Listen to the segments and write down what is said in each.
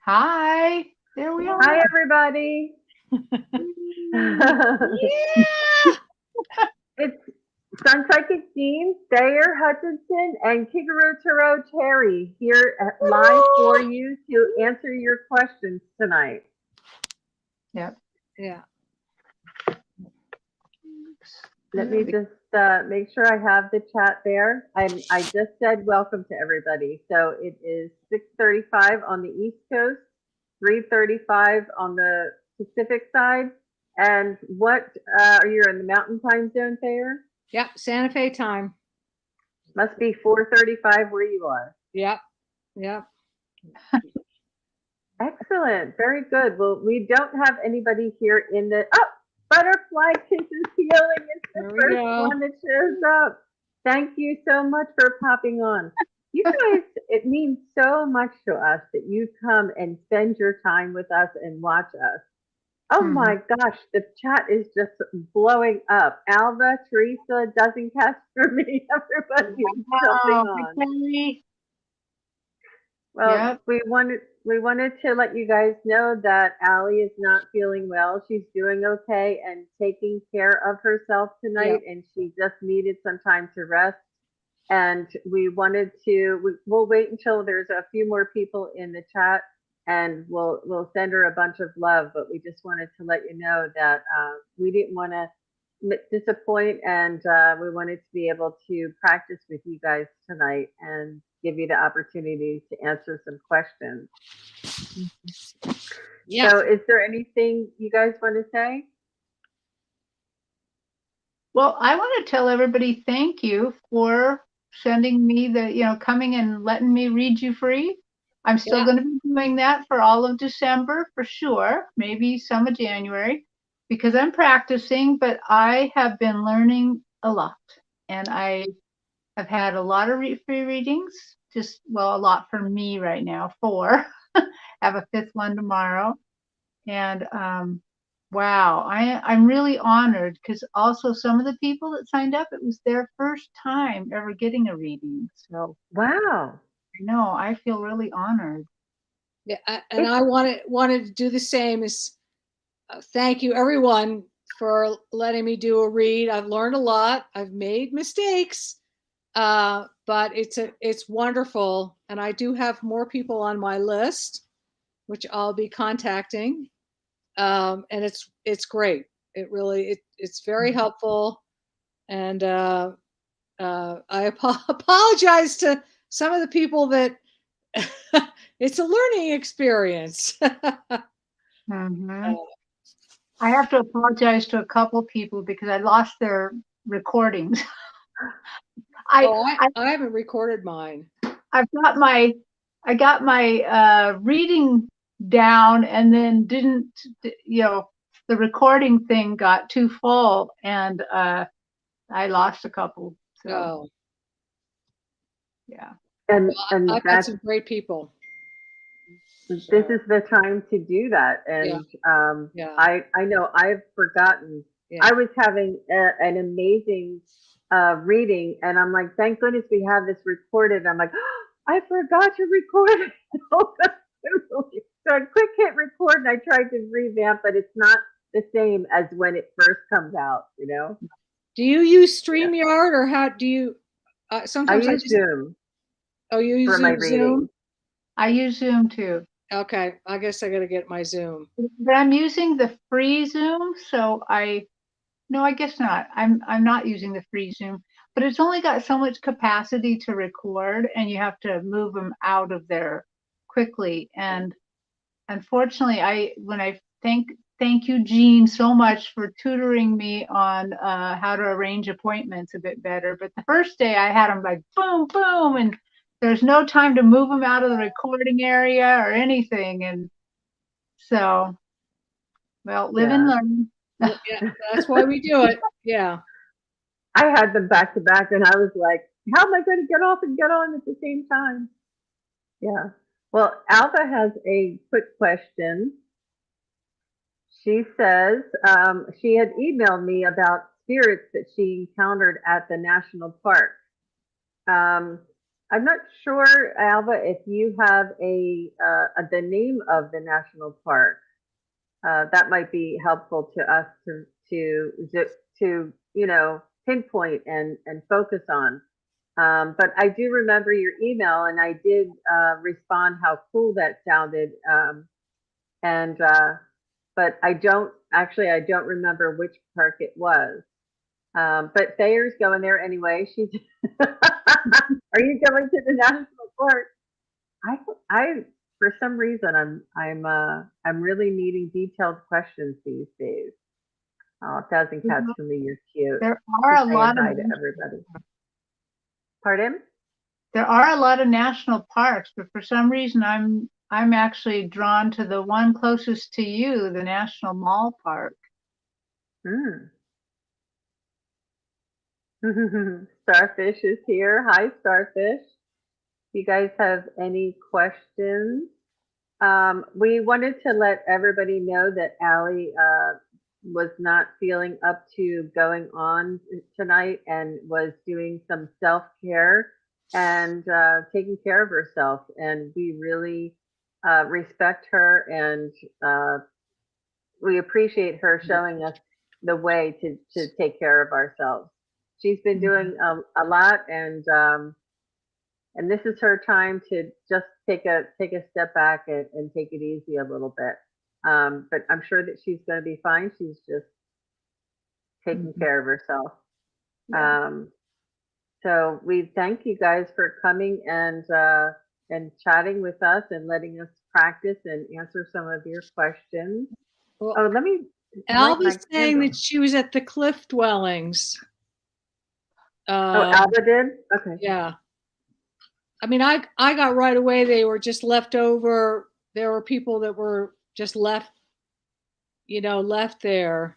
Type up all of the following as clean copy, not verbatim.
Hi, there we are. Hi, everybody. Yeah. It's Sun Psychic Jean, Thayer Hutchinson, and Kigaro Taro Terry here live for you to answer your questions tonight. Yep. Yeah. Let me just make sure I have the chat there. I just said welcome to everybody. So it is 6:35 on the East Coast, 3:35 on the Pacific side. And what are you in the Mountain Time Zone, Thayer? Yep. Santa Fe time. Must be 4:35 where you are. Yep. Yep. Excellent. Very good. Well, we don't have anybody here in the Butterfly Kisses Healing is the There we first go. one that shows up. Thank you so much for popping on. You guys, it means so much to us that you come and spend your time with us and watch us. Oh my gosh, the chat is just blowing up. Alva, Teresa, doesn't catch for me. Everybody is jumping on. Well, Yep. we wanted to let you guys know that Allie is not feeling well. She's doing okay and taking care of herself tonight, and she just needed some time to rest. And we'll wait until there's a few more people in the chat, and we'll send her a bunch of love. But we just wanted to let you know that we didn't want to disappoint, and we wanted to be able to practice with you guys tonight and give you the opportunity to answer some questions. Yeah. So is there anything you guys want to say? Well, I want to tell everybody thank you for sending me coming and letting me read you free. I'm still going to be doing that for all of December for sure, maybe some of January, because I'm practicing, but I have been learning a lot. And I have had a lot of free readings, a lot for me right now, 4. Have a 5th one tomorrow. And wow, I'm really honored because also some of the people that signed up, it was their first time ever getting a reading. So wow, I know I feel really honored. Yeah, and I wanted to do the same. As thank you everyone for letting me do a read. I've learned a lot. I've made mistakes, but it's wonderful, and I do have more people on my list, which I'll be contacting. And it's great. It really it's very helpful, and I apologize to some of the people that it's a learning experience. I have to apologize to a couple people because I lost their recordings. I haven't recorded mine. I got my reading down, and then didn't, the recording thing got too full, and I lost a couple. So yeah. And I've got some great people. This is the time to do that. And I know I've forgotten. I was having an amazing reading, and I'm like, thank goodness we have this recorded. I'm like, oh, I forgot to record it. So I quick hit record, and I tried to revamp, but it's not the same as when it first comes out, Do you use StreamYard, or how do you sometimes I use Zoom. Oh, you use Zoom? I use Zoom too. Okay, I guess I got to get my Zoom. But I'm using the free Zoom, so no, I guess not. I'm not using the free Zoom, but it's only got so much capacity to record, and you have to move them out of there quickly. And unfortunately, thank you, Jean, so much for tutoring me on how to arrange appointments a bit better. But the first day I had them like boom, boom, and there's no time to move them out of the recording area or anything. And so, well, live and learn. Yeah, that's why we do it. Yeah. I had them back to back, and I was like, how am I going to get off and get on at the same time? Yeah. Well, Alva has a quick question. She says she had emailed me about spirits that she encountered at the national park. I'm not sure, Alva, if you have the name of the national park. That might be helpful to us to pinpoint and focus on. But I do remember your email, and I did respond how cool that sounded. And but I don't remember which park it was. But Thayer's going there anyway. She's Are you going to the national park? I for some reason I'm really needing detailed questions these days. Oh, Thousand Cats for me, you're cute. There are a lot Hi of to everybody. Pardon? there are a lot of national parks, but for some reason I'm actually drawn to the one closest to you, the National Mall Park. Hmm. Starfish is here. Hi, Starfish. If you guys have any questions, we wanted to let everybody know that Allie was not feeling up to going on tonight and was doing some self-care and taking care of herself. And we really respect her, and we appreciate her showing us the way to take care of ourselves. She's been doing a lot, and this is her time to just take a step back and take it easy a little bit. But I'm sure that she's going to be fine. She's just taking care of herself. Yeah. So we thank you guys for coming and chatting with us and letting us practice and answer some of your questions. Well, Oh, let me. Alva's saying that she was at the cliff dwellings. Alva did? Okay. Yeah. I mean, I got right away. They were just left over. There were people that were just left there.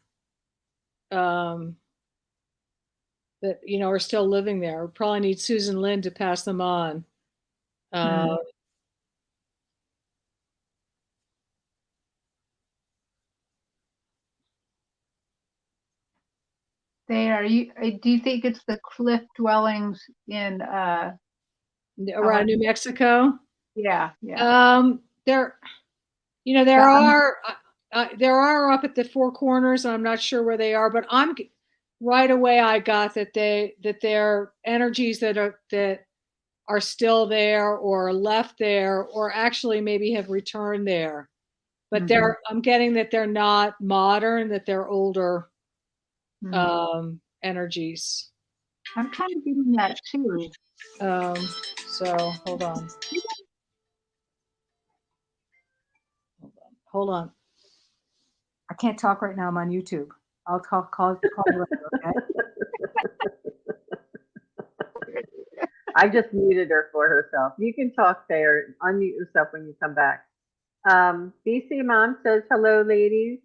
That are still living there. We probably need Susan Lynn to pass them on. They are. Do you think it's the cliff dwellings in around New Mexico? Yeah. There are up at the Four Corners. I'm not sure where they are, but right away I got that they're energies that are still there or left there or actually maybe have returned there. But I'm getting that they're not modern, that they're older energies. I'm trying to get in that too. So hold on. Hold on. I can't talk right now. I'm on YouTube. I'll call you later, okay? I just muted her for herself. You can talk there. Unmute yourself when you come back. BC Mom says, hello, ladies.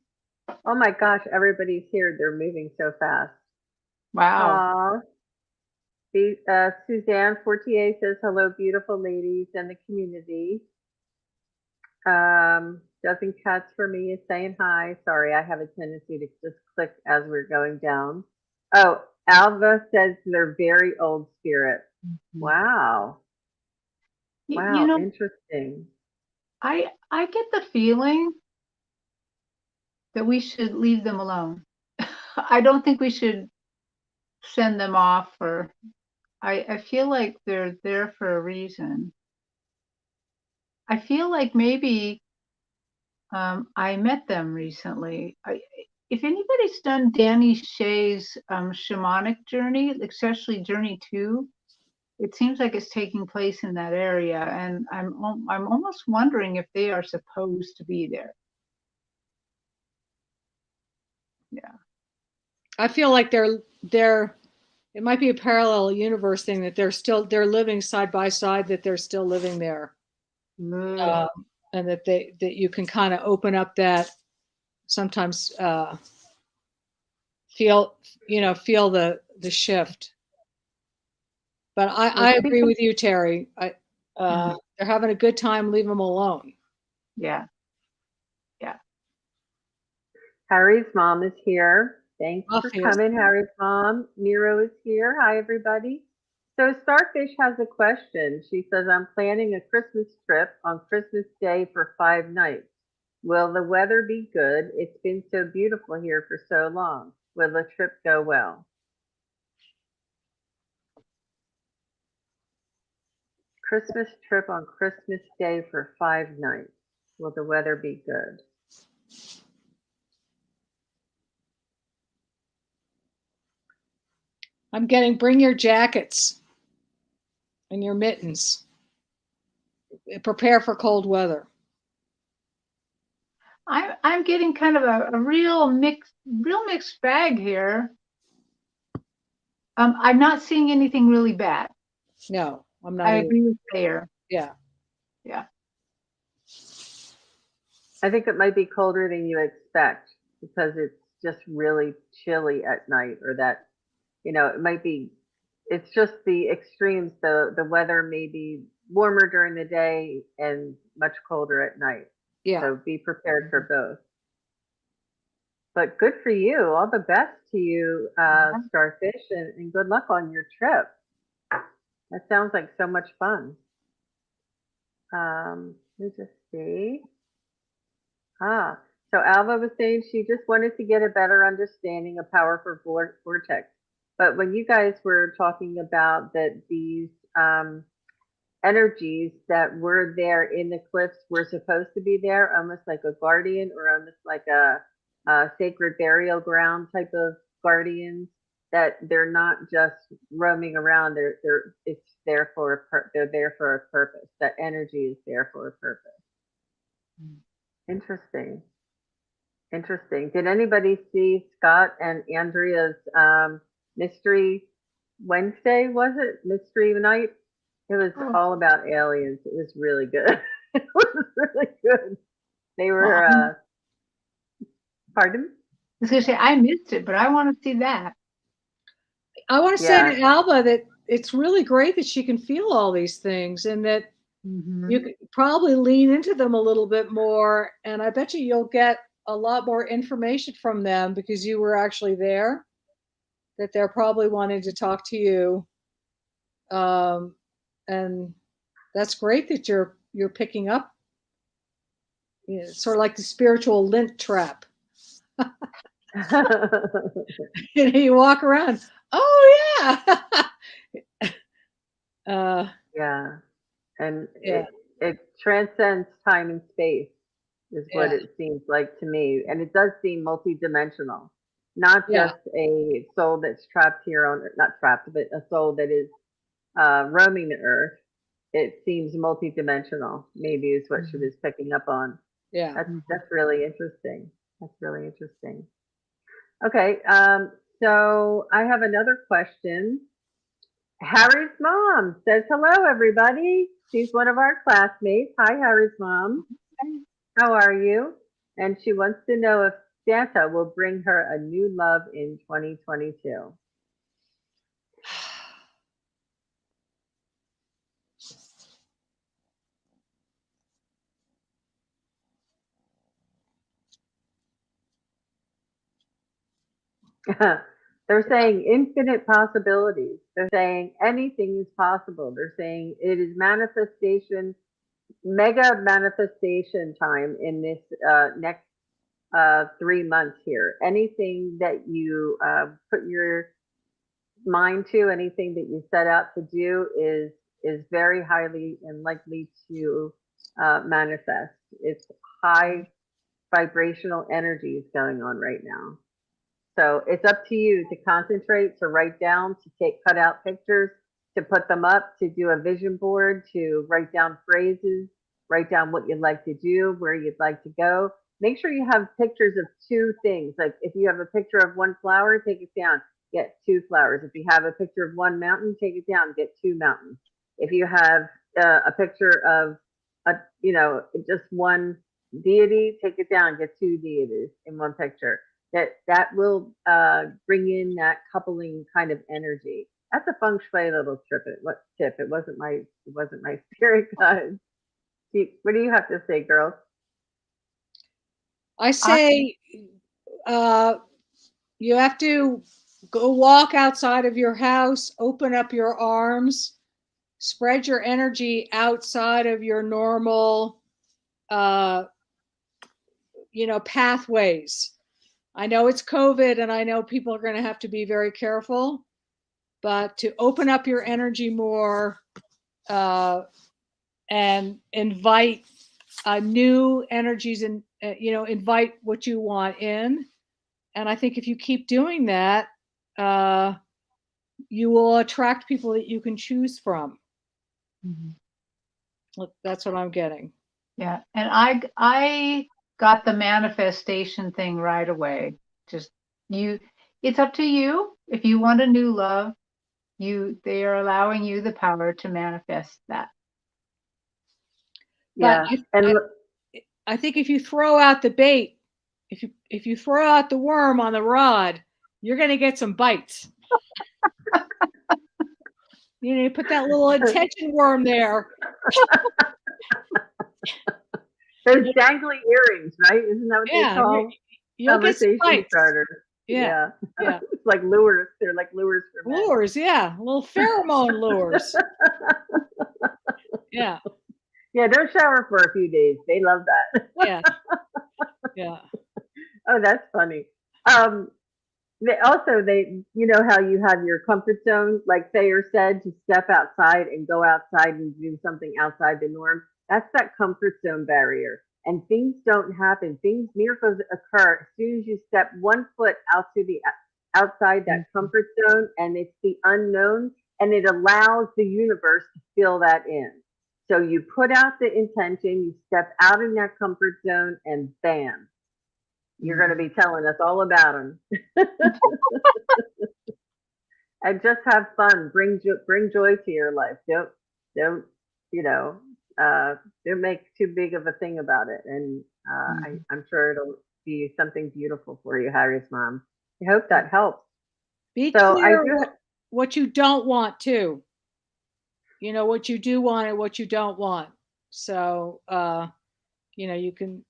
Oh my gosh, everybody's here. They're moving so fast. Wow. Suzanne Fortier says, hello, beautiful ladies and the community. Dozen Cats for me is saying hi. Sorry, I have a tendency to just click as we're going down. Oh, Alva says they're very old spirits. Wow. Wow, interesting. I get the feeling that we should leave them alone. I don't think we should send them off I feel like they're there for a reason. I feel like maybe I met them recently. If anybody's done Danny Shea's shamanic journey, especially Journey 2, it seems like it's taking place in that area, and I'm almost wondering if they are supposed to be there. Yeah. I feel like it might be a parallel universe thing that they're living side by side, that they're still living there. And that you can kind of open up that sometimes feel the shift. But I agree with you, Terry. They're having a good time. Leave them alone. Yeah. Harry's mom is here. Thanks for coming, Harry's mom. Nero is here. Hi, everybody. So Starfish has a question. She says, I'm planning a Christmas trip on Christmas Day for 5 nights. Will the weather be good? It's been so beautiful here for so long. Will the trip go well? Christmas trip on Christmas Day for 5 nights. Will the weather be good? I'm getting bring your jackets and your mittens. Prepare for cold weather. I'm getting kind of a real mixed bag here. I'm not seeing anything really bad. No, I'm not. I agree with Thayer. Yeah. Yeah. I think it might be colder than you expect because it's just really chilly at night, or that, it might be, it's just the extremes. The weather may be warmer during the day and much colder at night. Yeah. So be prepared for both. But good for you. All the best to you, Starfish, and good luck on your trip. That sounds like so much fun. Let me just see. So Alva was saying she just wanted to get a better understanding of powerful vortex. But when you guys were talking about that these energies that were there in the cliffs were supposed to be there, almost like a guardian or almost like a sacred burial ground type of guardians, that they're not just roaming around. It's there for they're there for a purpose. That energy is there for a purpose. Interesting. Interesting. Did anybody see Scott and Andrea's Mystery Wednesday? Was it Mystery Night? It was all about aliens. It was really good. It was really good. They were. Pardon? I was going to say I missed it, but I want to see that. I want to say to Alba that it's really great that she can feel all these things, and that you could probably lean into them a little bit more. And I bet you'll get a lot more information from them because you were actually there, that they're probably wanting to talk to you. And that's great that you're picking up. It's sort of like the spiritual lint trap. You walk around. Oh yeah. Yeah. And it transcends time and space is what it seems like to me. And it does seem multidimensional, not just a soul that's trapped here on, not trapped, but a soul that is roaming the earth. It seems multidimensional, maybe is what she was picking up on. Yeah. That's really interesting. That's really interesting. Okay. So I have another question. Harry's mom says, hello, everybody. She's one of our classmates. Hi, Harry's mom. How are you? And she wants to know if Santa will bring her a new love in 2022. They're saying infinite possibilities. They're saying anything is possible. They're saying it is manifestation, mega manifestation time in this next 3 months here. Anything that you put your mind to, anything that you set out to do is very highly and likely to manifest. It's high vibrational energies going on right now. So it's up to you to concentrate, to write down, to cut out pictures, to put them up, to do a vision board, to write down phrases, write down what you'd like to do, where you'd like to go. Make sure you have pictures of 2 things. Like if you have a picture of 1 flower, take it down, get 2 flowers. If you have a picture of 1 mountain, take it down, get 2 mountains. If you have a picture of just 1 deity, take it down, get 2 deities in 1 picture. That will bring in that coupling kind of energy. That's a feng shui little tip. It wasn't my spirit guide. What do you have to say, girls? I say you have to Go walk outside of your house, open up your arms, spread your energy outside of your normal, pathways. I know it's COVID and I know people are going to have to be very careful, but to open up your energy more and invite new energies and, invite what you want in. And I think if you keep doing that, you will attract people that you can choose from. That's what I'm getting. Yeah. And I got the manifestation thing right away. Just it's up to you. If you want a new love, they are allowing you the power to manifest that. Yeah. But I think if you throw out the bait, if you throw out the worm on the rod, you're going to get some bites. You put that little attention worm there. Those dangly earrings, right? Isn't that what they call conversation starters? Yeah. It's like lures. They're like lures for men. Lures, yeah. Little pheromone lures. Yeah. Yeah, don't shower for a few days. They love that. Yeah. Yeah. Oh, that's funny. They you know how you have your comfort zone, like Thayer said, to step outside and go outside and do something outside the norm. That's that comfort zone barrier. And things don't happen. Miracles occur as soon as you step 1 foot outside that comfort zone, and it's the unknown, and it allows the universe to fill that in. So you put out the intention, you step out in that comfort zone, and bam, you're going to be telling us all about them. And just have fun. Bring joy to your life. Don't make too big of a thing about it. And I'm sure it'll be something beautiful for you, Harry's mom. I hope that helps. Be clear what you don't want too. What you do want and what you don't want. So, you can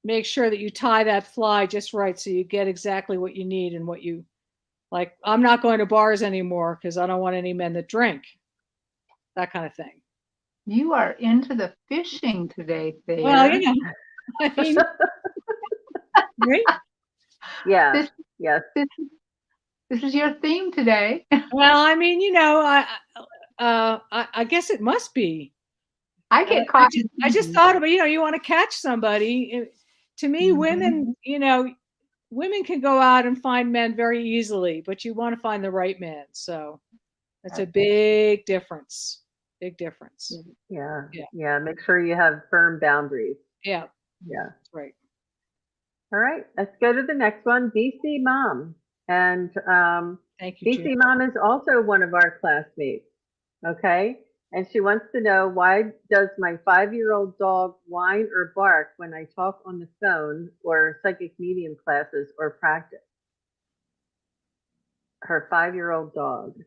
make sure that you tie that fly just right so you get exactly what you need and what you like. I'm not going to bars anymore because I don't want any men that drink. That kind of thing. You are into the fishing today, Thayer. Well, I mean, right? Yeah. Yes. This is your theme today. Well, I mean, I guess it must be. I get caught. I just thought about, you want to catch somebody. To me, women, women can go out and find men very easily, but you want to find the right man. So that's a big difference. Big difference. Yeah. Make sure you have firm boundaries. Yeah. Yeah. Right. All right. Let's go to the next one. BC Mom. And thank you. BC Mom is also one of our classmates. Okay. And she wants to know, why does my 5-year-old dog whine or bark when I talk on the phone or psychic medium classes or practice? Her 5-year-old dog.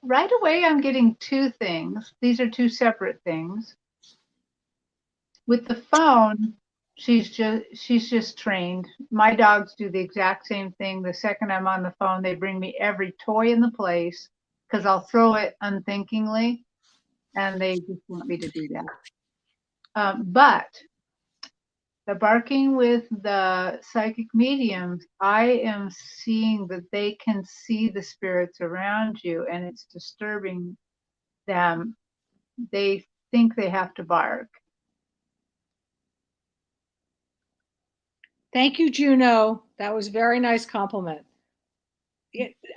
Right away, I'm getting two things. These are two separate things. With the phone, she's just trained. My dogs do the exact same thing. The second I'm on the phone, they bring me every toy in the place because I'll throw it unthinkingly, and they just want me to do that. But the barking with the psychic mediums, I am seeing that they can see the spirits around you, and it's disturbing them. They think they have to bark. Thank you, Juno. That was a very nice compliment.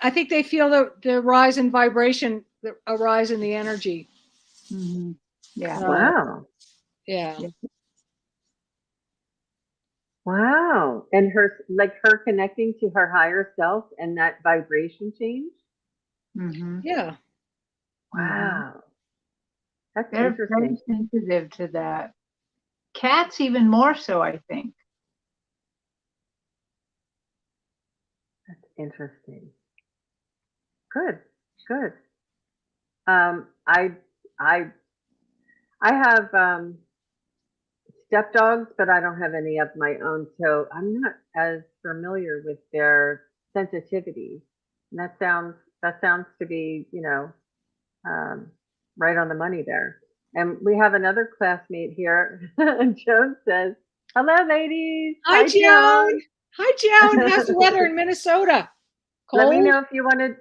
I think they feel the rise in vibration, a rise in the energy. Mm-hmm. Yeah. Wow. Yeah. Wow. And her connecting to her higher self and that vibration change. Mm-hmm. Yeah. Wow. That's They're interesting. very sensitive to that. Cats even more so, I think. That's interesting. Good. I have stepdogs, but I don't have any of my own, so I'm not as familiar with their sensitivity. And that sounds to be, right on the money there. And we have another classmate here. Joan says, "Hello, ladies. Hi, Joan. Hi, Joan. How's the weather in Minnesota? Let me Cold? know if you want to.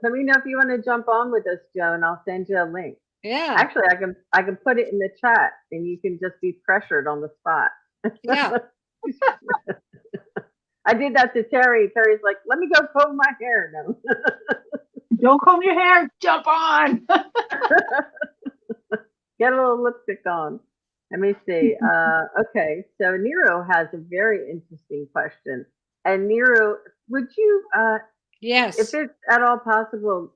Let me know if you want to jump on with us, Joan. I'll send you a link. Yeah. Actually, I can put it in the chat, and you can just be pressured on the spot. Yeah. I did that to Terry. Terry's like, "Let me go comb my hair." No. Don't comb your hair. Jump on. Get a little lipstick on. Let me see. Okay, so Nero has a very interesting question. And Nero, would you, Yes. if it's at all possible,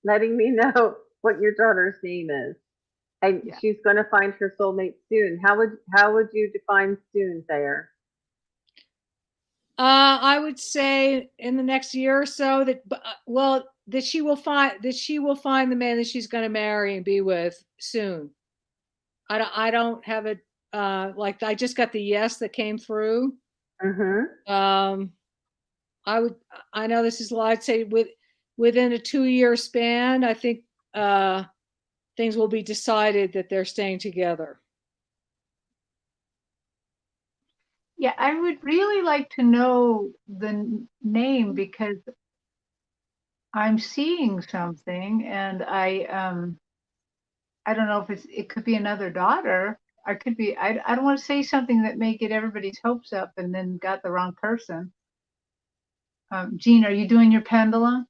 letting me know what your daughter's name is? And Yeah. she's going to find her soulmate soon. How would you define soon, Thayer? I would say in the next year or so that she will find the man that she's going to marry and be with soon. I don't have it like I just got the yes that came through. Mm-hmm. I know this is a lot. I'd say within a 2-year span, I think things will be decided that they're staying together. Yeah, I would really like to know the name because I'm seeing something, and I don't know if it could be another daughter. I could be. I don't want to say something that may get everybody's hopes up and then got the wrong person. Jean, are you doing your pendulum?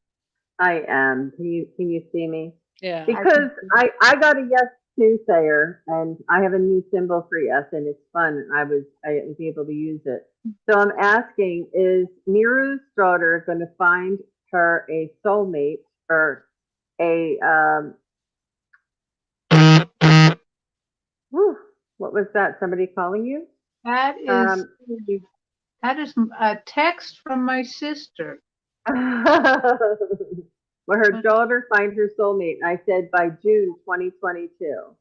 I am. Can you see me? Yeah. Because I got a yes too, Thayer, and I have a new symbol for yes, and it's fun. I was able to use it. So I'm asking: is Miru's daughter going to find her a soulmate or a whew, what was that? Somebody calling you? That is a text from my sister. Will her daughter find her soulmate? I said by June 2022.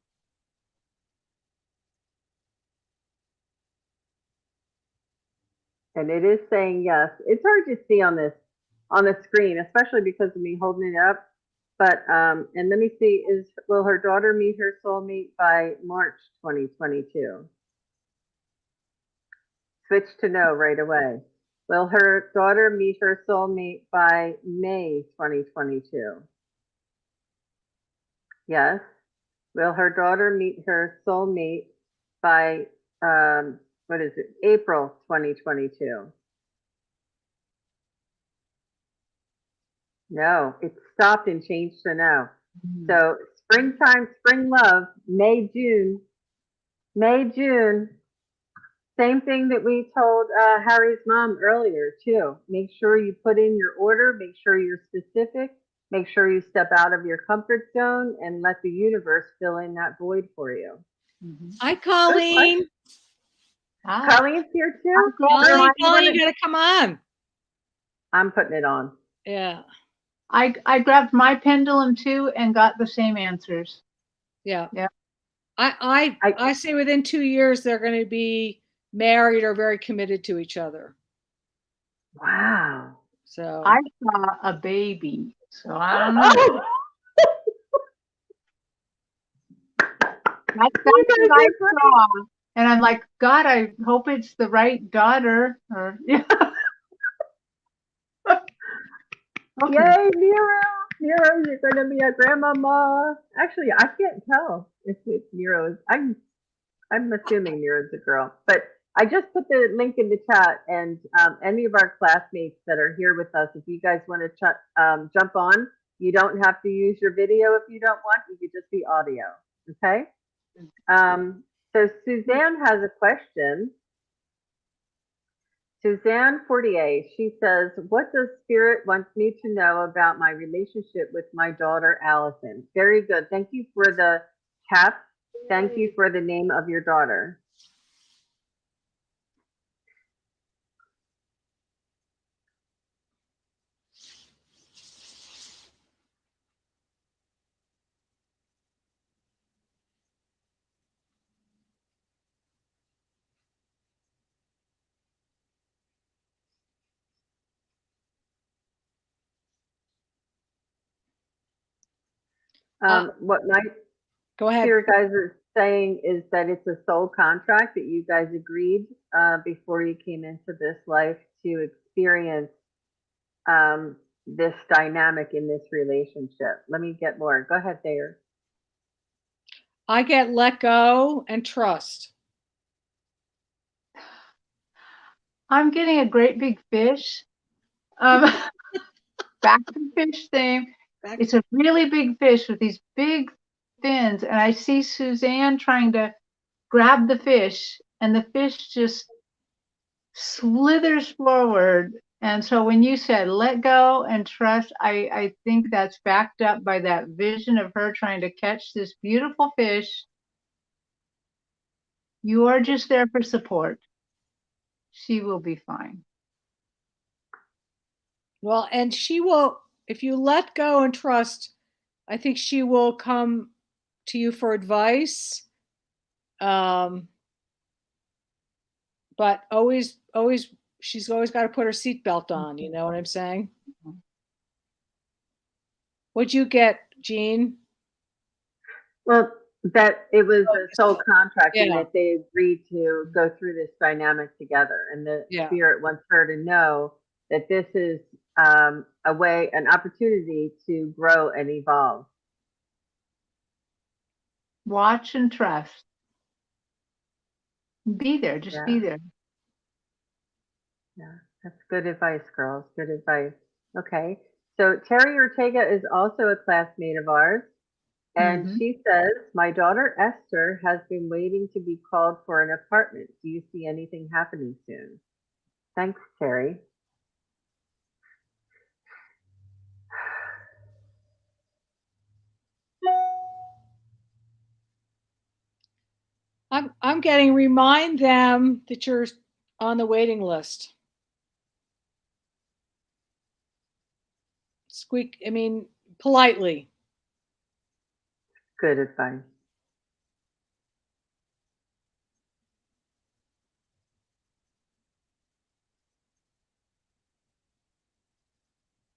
And it is saying yes. It's hard to see on the screen, especially because of me holding it up. But and let me see, will her daughter meet her soulmate by March 2022? Switch to no right away. Will her daughter meet her soulmate by May 2022? Yes. Will her daughter meet her soulmate by what is it? April 2022? No, it stopped and changed to no. So springtime, spring love, May, June. Same thing that we told Harry's mom earlier too. Make sure you put in your order, make sure you're specific, make sure you step out of your comfort zone and let the universe fill in that void for you. Hi, Colleen. Hi. Colleen's here too. Colleen, you gotta come on. I'm putting it on. Yeah. I grabbed my pendulum too and got the same answers. Yeah. Yeah. I say within 2 years they're going to be married or very committed to each other. Wow. So I saw a baby, so I don't know. That's what I saw, and I'm like, God, I hope it's the right daughter. Or yeah. Okay. Yay, Nero! Nero, you're going to be a grandmama. Actually, I can't tell if it's Nero's. I'm assuming Nero's a girl, but I just put the link in the chat, and any of our classmates that are here with us, if you guys want to jump on, you don't have to use your video if you don't want. You could just be audio. Okay. So Suzanne has a question. Suzanne Fortier, she says, what does Spirit want me to know about my relationship with my daughter, Allison? Very good. Thank you for the cap. Thank you for the name of your daughter. What my Go ahead. spirit guys are saying is that it's a soul contract that you guys agreed before you came into this life to experience this dynamic in this relationship. Let me get more. Go ahead, Thayer. I get let go and trust. I'm getting a great big fish. Back to the fish thing. It's a really big fish with these big fins, and I see Suzanne trying to grab the fish, and the fish just slithers forward. And so when you said let go and trust, I think that's backed up by that vision of her trying to catch this beautiful fish. You are just there for support. She will be fine. Well, and she will, if you let go and trust, I think she will come to you for advice. But always, she's always got to put her seatbelt on. You know what I'm saying? What'd you get, Jean? Well, that it was a soul contract and Yeah. that they agreed to go through this dynamic together. And the spirit wants her to know that this is a way, an opportunity to grow and evolve. Watch and trust. Be there. Just be there. Yeah, that's good advice, girls. Good advice. Okay. So Terri Ortega is also a classmate of ours. And she says, my daughter Esther has been waiting to be called for an apartment. Do you see anything happening soon? Thanks, Terri. I'm getting remind them that you're on the waiting list. Politely. Good advice.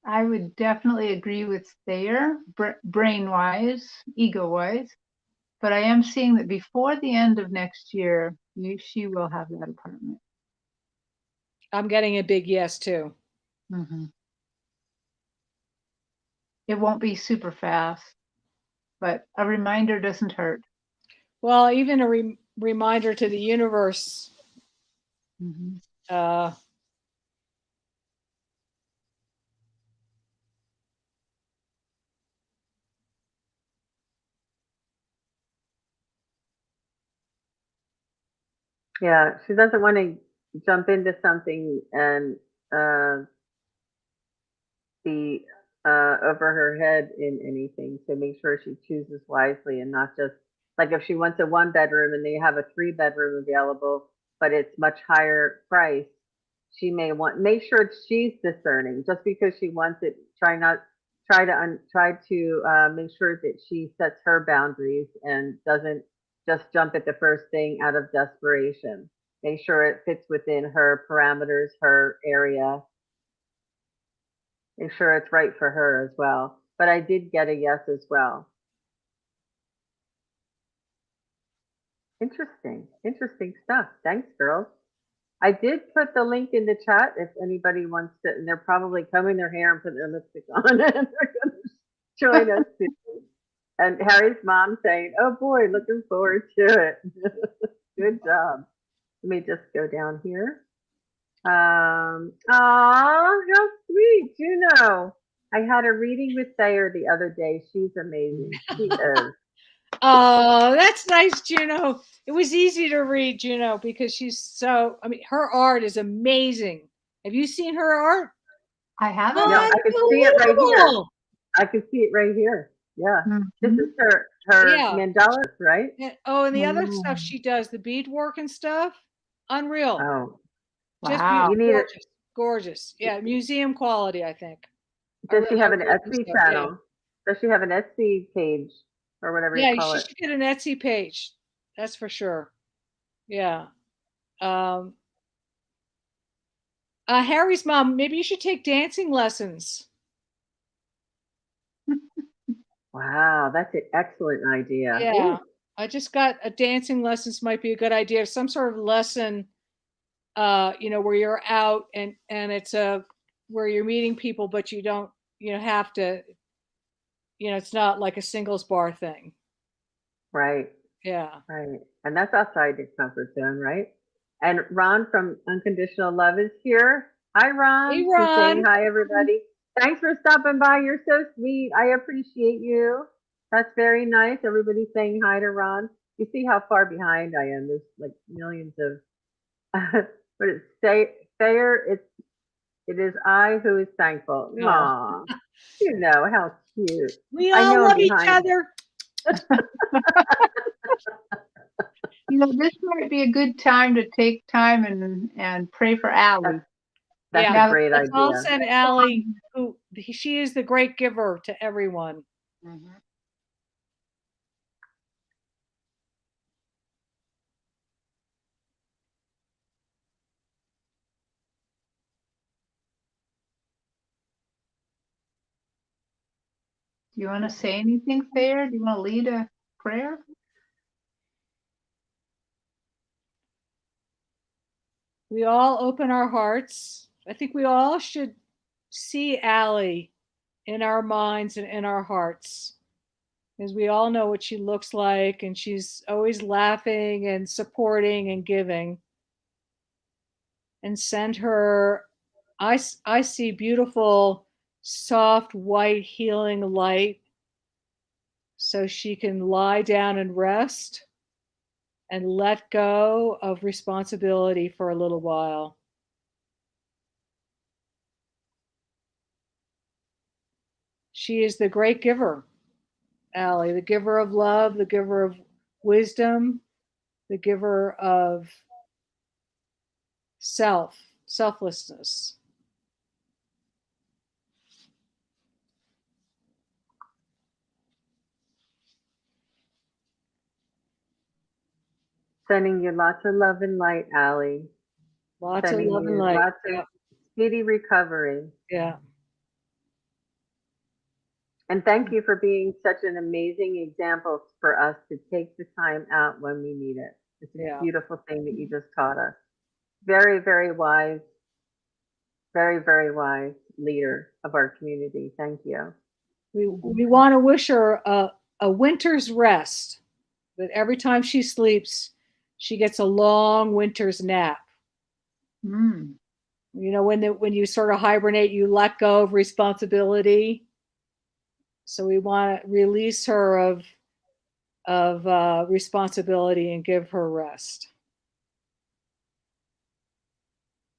I would definitely agree with Thayer, brain-wise, ego-wise, but I am seeing that before the end of next year, she will have that apartment. I'm getting a big yes, too. It won't be super fast, but a reminder doesn't hurt. Well, even a reminder to the universe. Yeah, she doesn't want to jump into something and be over her head in anything. So make sure she chooses wisely and not just like if she wants a 1-bedroom and they have a 3-bedroom available, but it's much higher price. She may want make sure she's discerning. Just because she wants it, try to make sure that she sets her boundaries and doesn't just jump at the first thing out of desperation. Make sure it fits within her parameters, her area. Make sure it's right for her as well. But I did get a yes as well. Interesting stuff. Thanks, girls. I did put the link in the chat if anybody wants to, and they're probably combing their hair and putting their lipstick on, and they're going to join us soon. And Harry's mom saying, "Oh boy, looking forward to it." Good job. Let me just go down here. How sweet, Juno. I had a reading with Thayer the other day. She's amazing. She is. Oh, that's nice, Juno. It was easy to read, Juno, because her art is amazing. Have you seen her art? I haven't. No, I can see it right here. I can see it right here. Yeah. This is her mandalas, right? Oh, and the other stuff she does, the beadwork and stuff, unreal. Oh, just wow. gorgeous. Yeah, museum quality, I think. Does she have an Etsy channel? Does she have an Etsy page or whatever you call it? Yeah, she should get an Etsy page. That's for sure. Yeah. Harry's mom, maybe you should take dancing lessons. Wow, that's an excellent idea. Yeah. Ooh, I just got a dancing lessons might be a good idea. Some sort of lesson, where you're out and it's where you're meeting people, but you don't, have to, it's not like a singles bar thing. right, Yeah. right. And that's outside your comfort zone, right? And Ron from Unconditional Love is here. Hi, Hey, Ron. He's saying Ron. hi, everybody. Thanks for stopping by. You're so sweet. I appreciate you. That's very nice. Everybody's saying hi to Ron. You see how far behind I am. There's like millions of, but it's Thayer. It is I who is thankful. Oh. Aw, how cute. We I all know I'm love each behind. other. This might be a good time to take time and pray for Allie. That's Yeah. a great Let's all idea. send Allie, she is the great giver to everyone. Mhm. Do you want to say anything, Thayer? Do you want to lead a prayer? We all open our hearts. I think we all should see Allie in our minds and in our hearts, because we all know what she looks like, and she's always laughing and supporting and giving. And send her, I see beautiful, soft, white, healing light so she can lie down and rest and let go of responsibility for a little while. She is the great giver, Allie, the giver of love, the giver of wisdom, the giver of selflessness. Sending you lots of love and light, Allie. Lots of Sending love and you light. lots Yeah. of speedy recovery. Yeah. And thank you for being such an amazing example for us to take the time out when we need it. It's a Yeah. beautiful thing that you just taught us. Very, very wise, very, very wise leader of our community. Thank you. We want to wish her a winter's rest, that every time she sleeps, she gets a long winter's nap. Mm. When you sort of hibernate, you let go of responsibility. So we want to release her of responsibility and give her rest.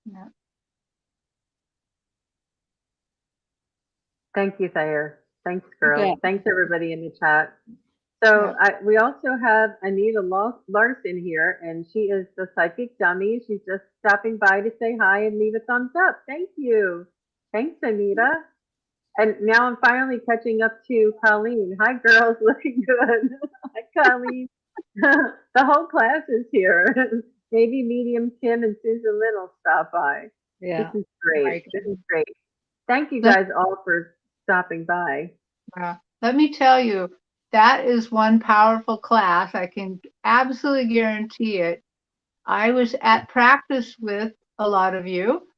Yeah. Thank you, Thayer. Thanks, girl. Yeah. Thanks, everybody in the chat. So we also have Anita Larson here, and she is the psychic dummy. She's just stopping by to say hi and leave a thumbs up. Thank you. Thanks, Anita. And now I'm finally catching up to Colleen. Hi, girls. Looking good. Hi, Colleen. The whole class is here. Maybe Medium Kim and Susan Little stop by. Yeah. This is great. Right. This is great. Thank you guys all for stopping by. Let me tell you, that is one powerful class. I can absolutely guarantee it. I was at practice with a lot of you,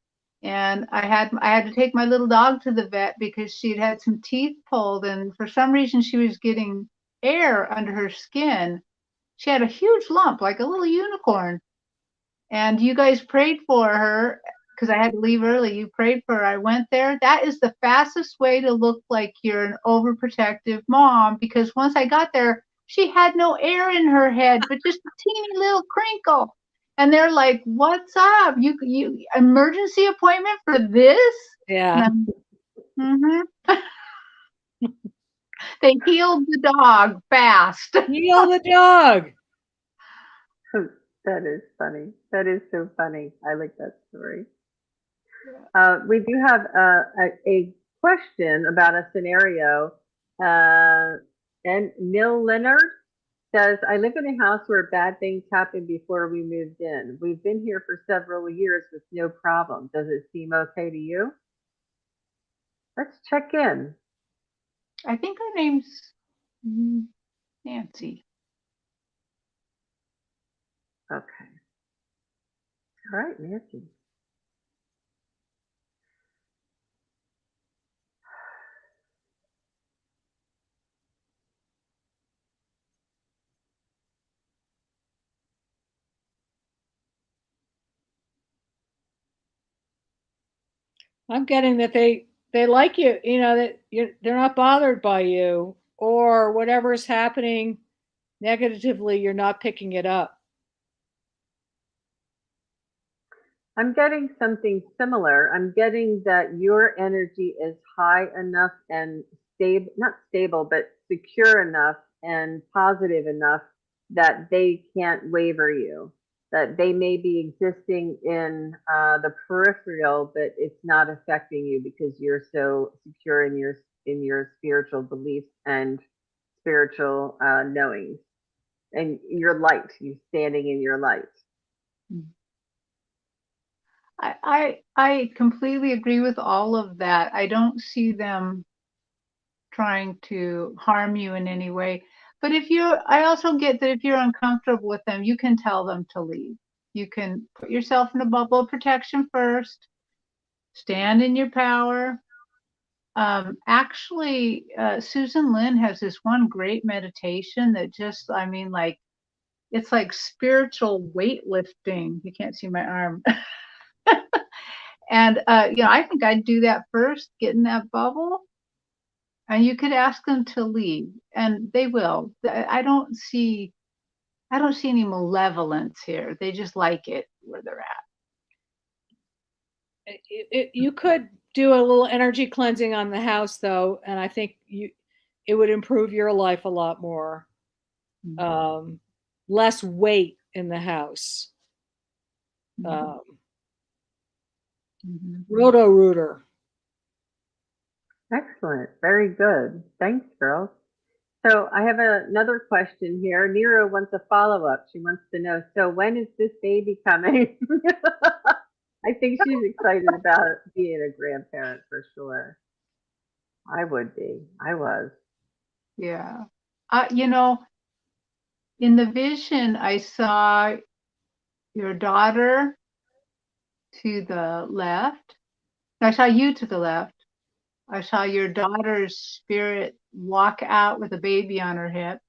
and I had to take my little dog to the vet because she'd had some teeth pulled, and for some reason she was getting air under her skin. She had a huge lump, like a little unicorn. And you guys prayed for her because I had to leave early. You prayed for her. I went there. That is the fastest way to look like you're an overprotective mom, because once I got there, she had no air in her head, but just a teeny little crinkle. And they're like, "What's up? You emergency appointment for this?" Yeah. Mm-hmm. They healed the dog fast. Heal the dog. That is funny. That is so funny. I like that story. We do have a question about a scenario. And Neil Leonard says, I live in a house where bad things happened before we moved in. We've been here for several years with no problem. Does it seem okay to you? Let's check in. I think her name's Nancy. Okay. All right, Nancy. I'm getting that they like you, that they're not bothered by you, or whatever is happening negatively, you're not picking it up. I'm getting something similar. I'm getting that your energy is high enough and stable, not stable, but secure enough and positive enough that they can't waver you. That they may be existing in the peripheral, but it's not affecting you because you're so secure in your spiritual beliefs and spiritual knowings, and your light. You standing in your light. I completely agree with all of that. I don't see them trying to harm you in any way. But I also get that if you're uncomfortable with them, you can tell them to leave. You can put yourself in a bubble of protection first, stand in your power. Actually, Susan Lynn has this one great meditation that just, I mean, like, it's like spiritual weightlifting. You can't see my arm. And, I think I'd do that first, get in that bubble, and you could ask them to leave, and they will. I don't see any malevolence here. They just like it where they're at. You could do a little energy cleansing on the house, though, and I think it would improve your life a lot more. Less weight in the house. Roto-Rooter. Excellent. Very good. Thanks, girls. So I have another question here. Nero wants a follow-up. She wants to know, so when is this baby coming? I think she's excited about being a grandparent for sure. I would be. I was. Yeah. In the vision, I saw your daughter to the left. I saw you to the left. I saw your daughter's spirit walk out with a baby on her hip,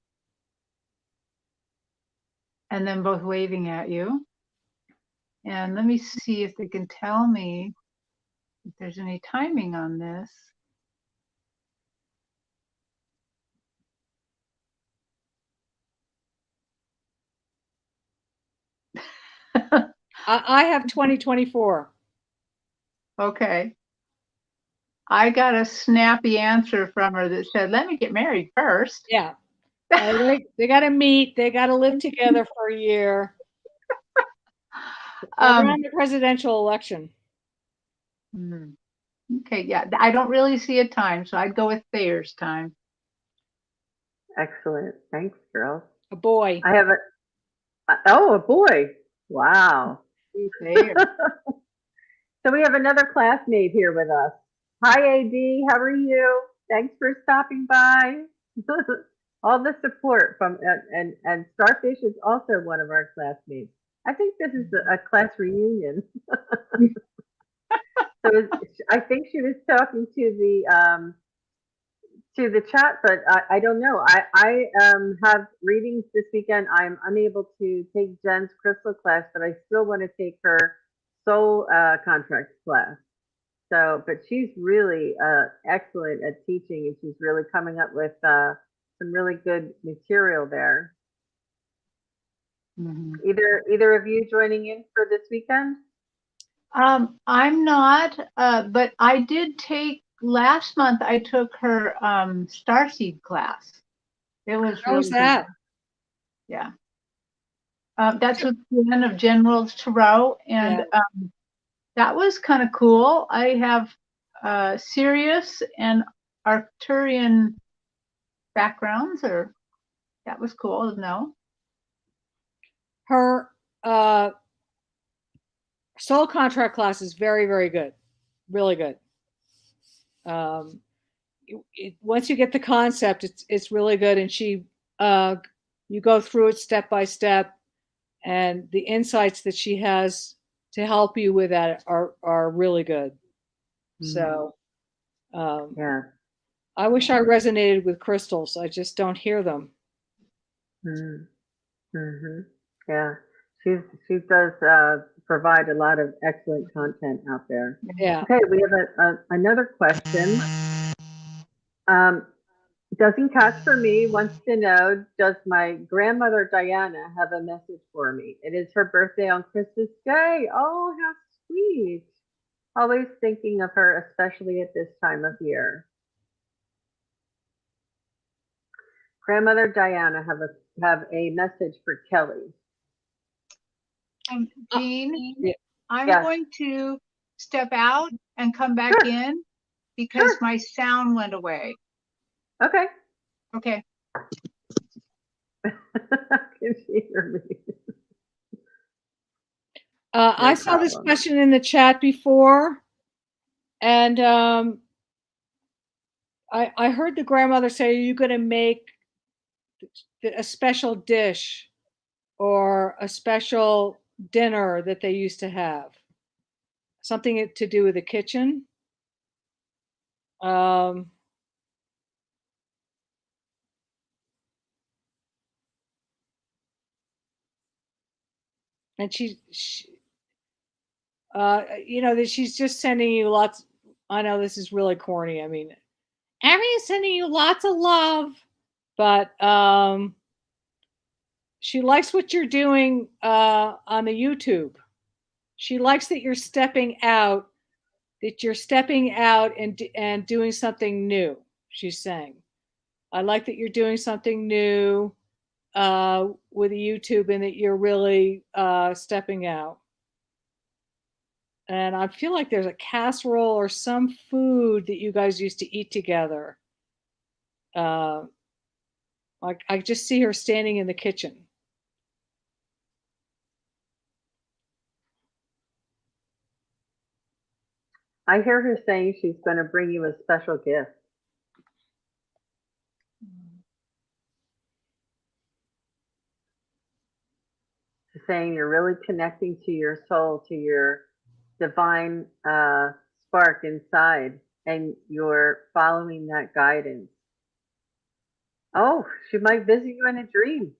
and then both waving at you. And let me see if they can tell me if there's any timing on this. I have 2024. Okay. I got a snappy answer from her that said, let me get married first. Yeah. They got to meet. They got to live together for a year. Around the presidential election. Okay, yeah. I don't really see a time, so I'd go with Thayer's time. Excellent. Thanks, girls. A boy. I have a boy. Wow. So we have another classmate here with us. Hi, AD. How are you? Thanks for stopping by. All the support from, and Starfish is also one of our classmates. I think this is a class reunion. So I think she was talking to the chat, but I don't know. I have readings this weekend. I'm unable to take Jen's crystal class, but I still want to take her soul contract class. So, but she's really excellent at teaching, and she's really coming up with some really good material there. Either of you joining in for this weekend? I'm not, but I did take last month. I took her Starseed class. It was How was that? Good. Yeah. That's with the end of Jen World's Tarot, and that was kind of cool. I have Sirius and Arcturian backgrounds, or that was cool to know. Her soul contract class is very, very good. Really good. once you get the concept, it's really good. And you go through it step by step, and the insights that she has to help you with that are really good. So, yeah. I wish I resonated with crystals. I just don't hear them. Mm-hmm. Yeah, she does provide a lot of excellent content out there. Yeah. Okay, we have another question. Doesn't Catch for Me wants to know, does my grandmother Diana have a message for me? It is her birthday on Christmas Day. Oh, how sweet. Always thinking of her, especially at this time of year. Grandmother Diana have a message for Kelly. Jean, Yeah. I'm Yes. going to step out and come back in because my sound went away. Okay. Okay. Can she hear me? I saw this question in the chat before, and I heard the grandmother say, "Are you going to make a special dish or a special dinner that they used to have? Something to do with the kitchen?" And that she's just sending you lots. I know this is really corny. I mean, Abby's sending you lots of love, but she likes what you're doing on the YouTube. She likes that you're stepping out, and doing something new. She's saying, I like that you're doing something new with YouTube, and that you're really stepping out. And I feel like there's a casserole or some food that you guys used to eat together. Like I just see her standing in the kitchen. I hear her saying she's going to bring you a special gift. She's saying you're really connecting to your soul, to your divine spark inside, and you're following that guidance. Oh, she might visit you in a dream.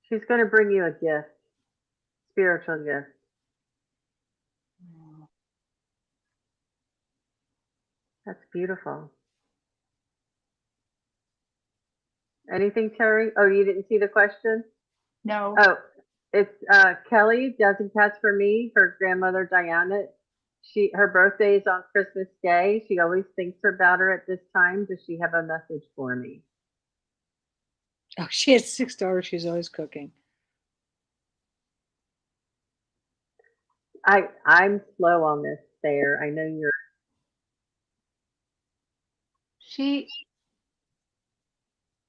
She's going to bring you a gift, spiritual gift. That's beautiful. Anything, Terry? Oh, you didn't see the question? No. Oh, it's Kelly doesn't catch for me. Her grandmother Diana. Her birthday is on Christmas Day. She always thinks about her at this time. Does she have a message for me? Oh, she has 6 daughters. She's always cooking. I'm slow on this, Thayer. I know you're.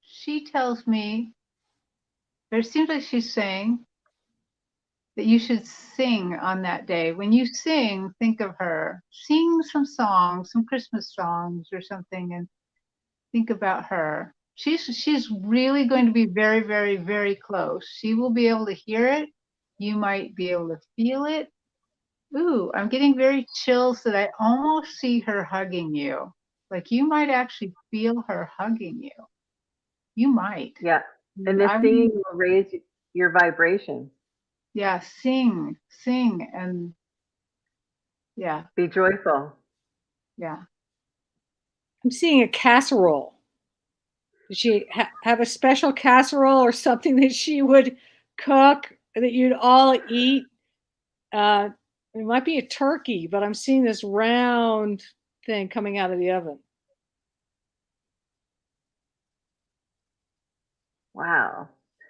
She tells me, it seems like she's saying that you should sing on that day. When you sing, think of her. Sing some songs, some Christmas songs or something, and think about her. She's really going to be very, very, very close. She will be able to hear it. You might be able to feel it. Ooh, I'm getting very chills that I almost see her hugging you. Like you might actually feel her hugging you. You might. Yeah. And the singing will raise your vibration. Yeah, sing, and yeah. Be joyful. Yeah. I'm seeing a casserole. Did she have a special casserole or something that she would cook that you'd all eat? It might be a turkey, but I'm seeing this round thing coming out of the oven. Wow,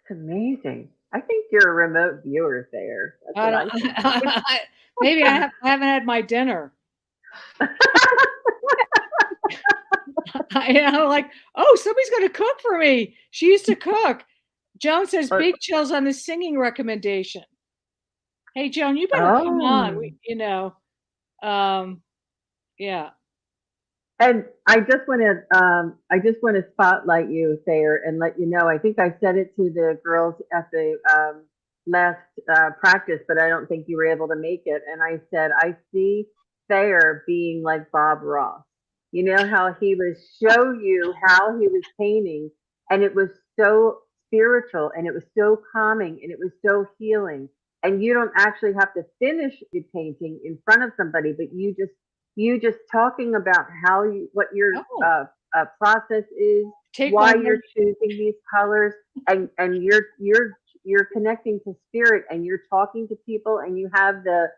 that's amazing. I think you're a remote viewer there. That's what I think. Maybe I haven't had my dinner. I'm like, oh, somebody's going to cook for me. She used to cook. Joan says big chills on the singing recommendation. Hey, Joan, you better come on. Yeah. And I just want to spotlight you, Thayer, and let you know. I think I said it to the girls at the last practice, but I don't think you were able to make it. And I said, I see Thayer being like Bob Ross. You know how he would show you how he was painting, and it was so spiritual, and it was so calming, and it was so healing. And you don't actually have to finish the painting in front of somebody, but you just talking about how you what your Oh, process is, take why one. you're choosing these colors, and you're connecting to spirit, and you're talking to people, and you have the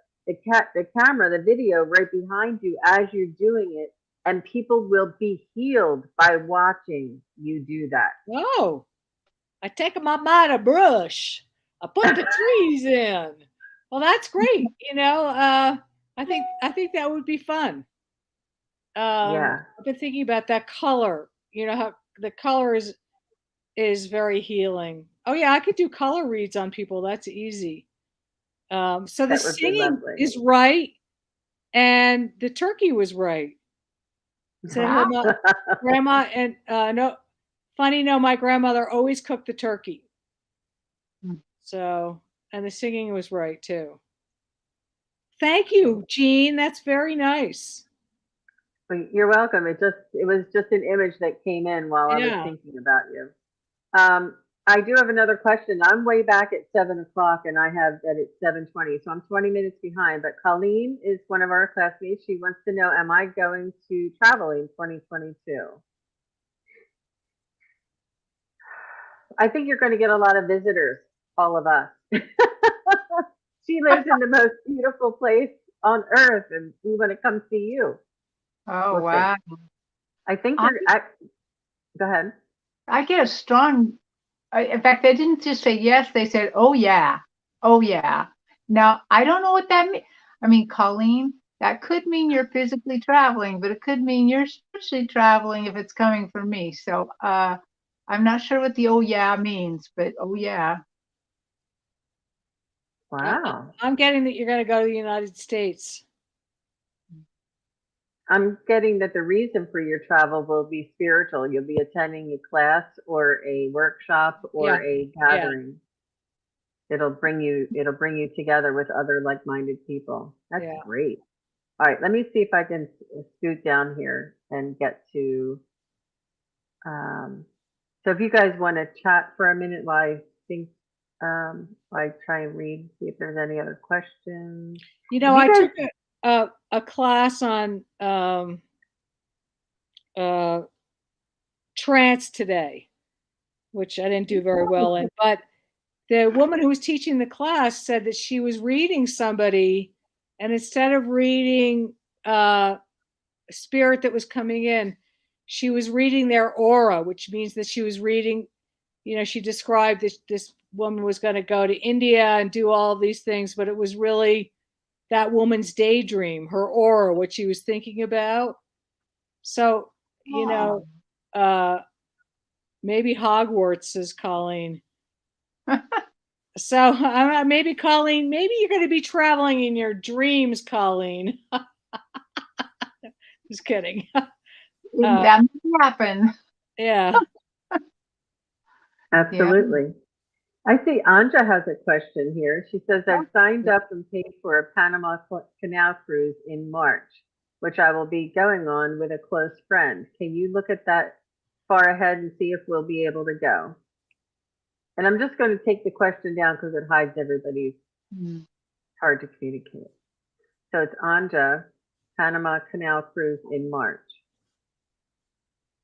camera, the video right behind you as you're doing it, and people will be healed by watching you do Oh, I take my mighty brush. I put the trees in. Well, that's great. I think that would be fun. Yeah, I've been thinking about that color. You know how the color is very healing. Oh yeah, I could do color reads on people. That's easy. So the that would be singing lovely. is right, and the turkey was right. Said her Wow. grandma and no, funny no, my grandmother always cooked the turkey. So and the singing was right too. Thank you, Jean. That's very nice. You're welcome. It was just an image that came in while I was Yeah. thinking about you. I do have another question. I'm way back at 7 o'clock, and I have that at 7:20, so I'm 20 minutes behind. But Colleen is one of our classmates. She wants to know, am I going to travel in 2022? I think you're going to get a lot of visitors, all of us. She lives in the most beautiful place on earth, and we want to come see you. Oh, We'll see. wow. I think I, go ahead. I get a strong, in fact, they didn't just say yes, they said, oh, yeah. Oh, yeah. Now, I don't know what that means. I mean, Colleen, that could mean you're physically traveling, but it could mean you're spiritually traveling if it's coming from me. So, I'm not sure what the oh, yeah means, but oh, yeah. Wow. I'm getting that you're going to go to the United States. I'm getting that the reason for your travel will be spiritual. You'll be attending a class or a workshop Yeah. or a Yeah. gathering. It'll bring you together with other like-minded people. That's Yeah. great. All right, let me see if I can scoot down here and get to so if you guys want to chat for a minute while I think while I try and read, see if there's any other questions. You know, If I you took a class on trance today, which I didn't do very well in. But the woman who was teaching the class said that she was reading somebody, and instead of reading a spirit that was coming in, she was reading their aura, which means that she was reading. She described this woman was going to go to India and do all these things, but it was really that woman's daydream, her aura, what she was thinking about. So, maybe Hogwarts is calling. So maybe Colleen, maybe you're going to be traveling in your dreams, Colleen. Just kidding. That may happen. Yeah. absolutely. I see Anja has a question here. She says, I've signed Yeah. up and paid for a Panama Canal cruise in March, which I will be going on with a close friend. Can you look at that far ahead and see if we'll be able to go? And I'm just going to take the question down because it hides everybody's hard to communicate. So it's Anja, Panama Canal cruise in March.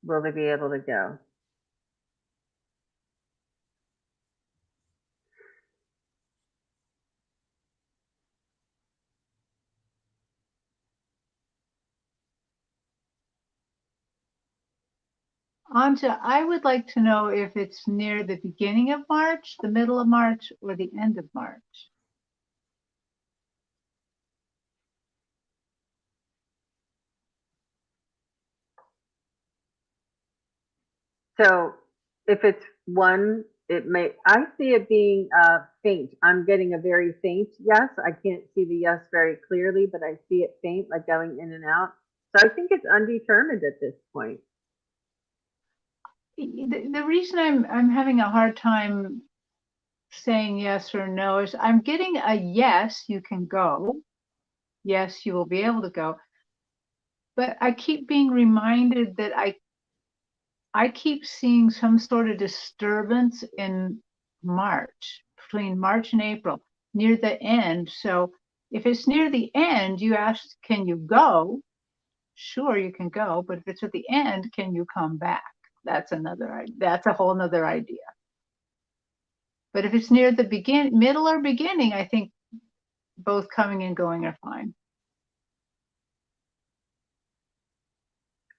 Will they be able to go? Anja, I would like to know if it's near the beginning of March, the middle of March, or the end of March. So if it's one, I see it being faint. I'm getting a very faint yes. I can't see the yes very clearly, but I see it faint, like going in and out. So I think it's undetermined at this point. The reason I'm having a hard time saying yes or no is I'm getting a yes, you can go. Yes, you will be able to go. But I keep being reminded that I keep seeing some sort of disturbance in March, between March and April, near the end. So if it's near the end, you ask, can you go? Sure, you can go. But if it's at the end, can you come back? That's a whole nother idea. But if it's near the middle or beginning, I think both coming and going are fine.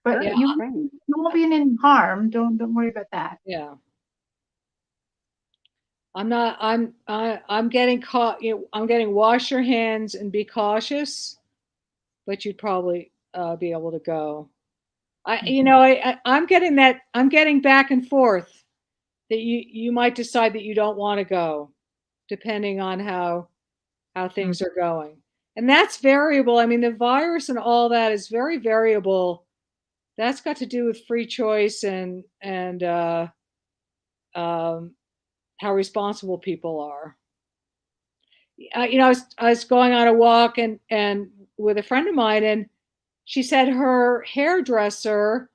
But Yeah. you won't be in any harm. Don't worry about that. Yeah. I'm getting caught, I'm getting wash your hands and be cautious, but you'd probably be able to go. I'm getting that, I'm getting back and forth that you might decide that you don't want to go, depending on how things are going. And that's variable. I mean, the virus and all that is very variable. That's got to do with free choice and how responsible people are. I was going on a walk and with a friend of mine, and she said her hairdresser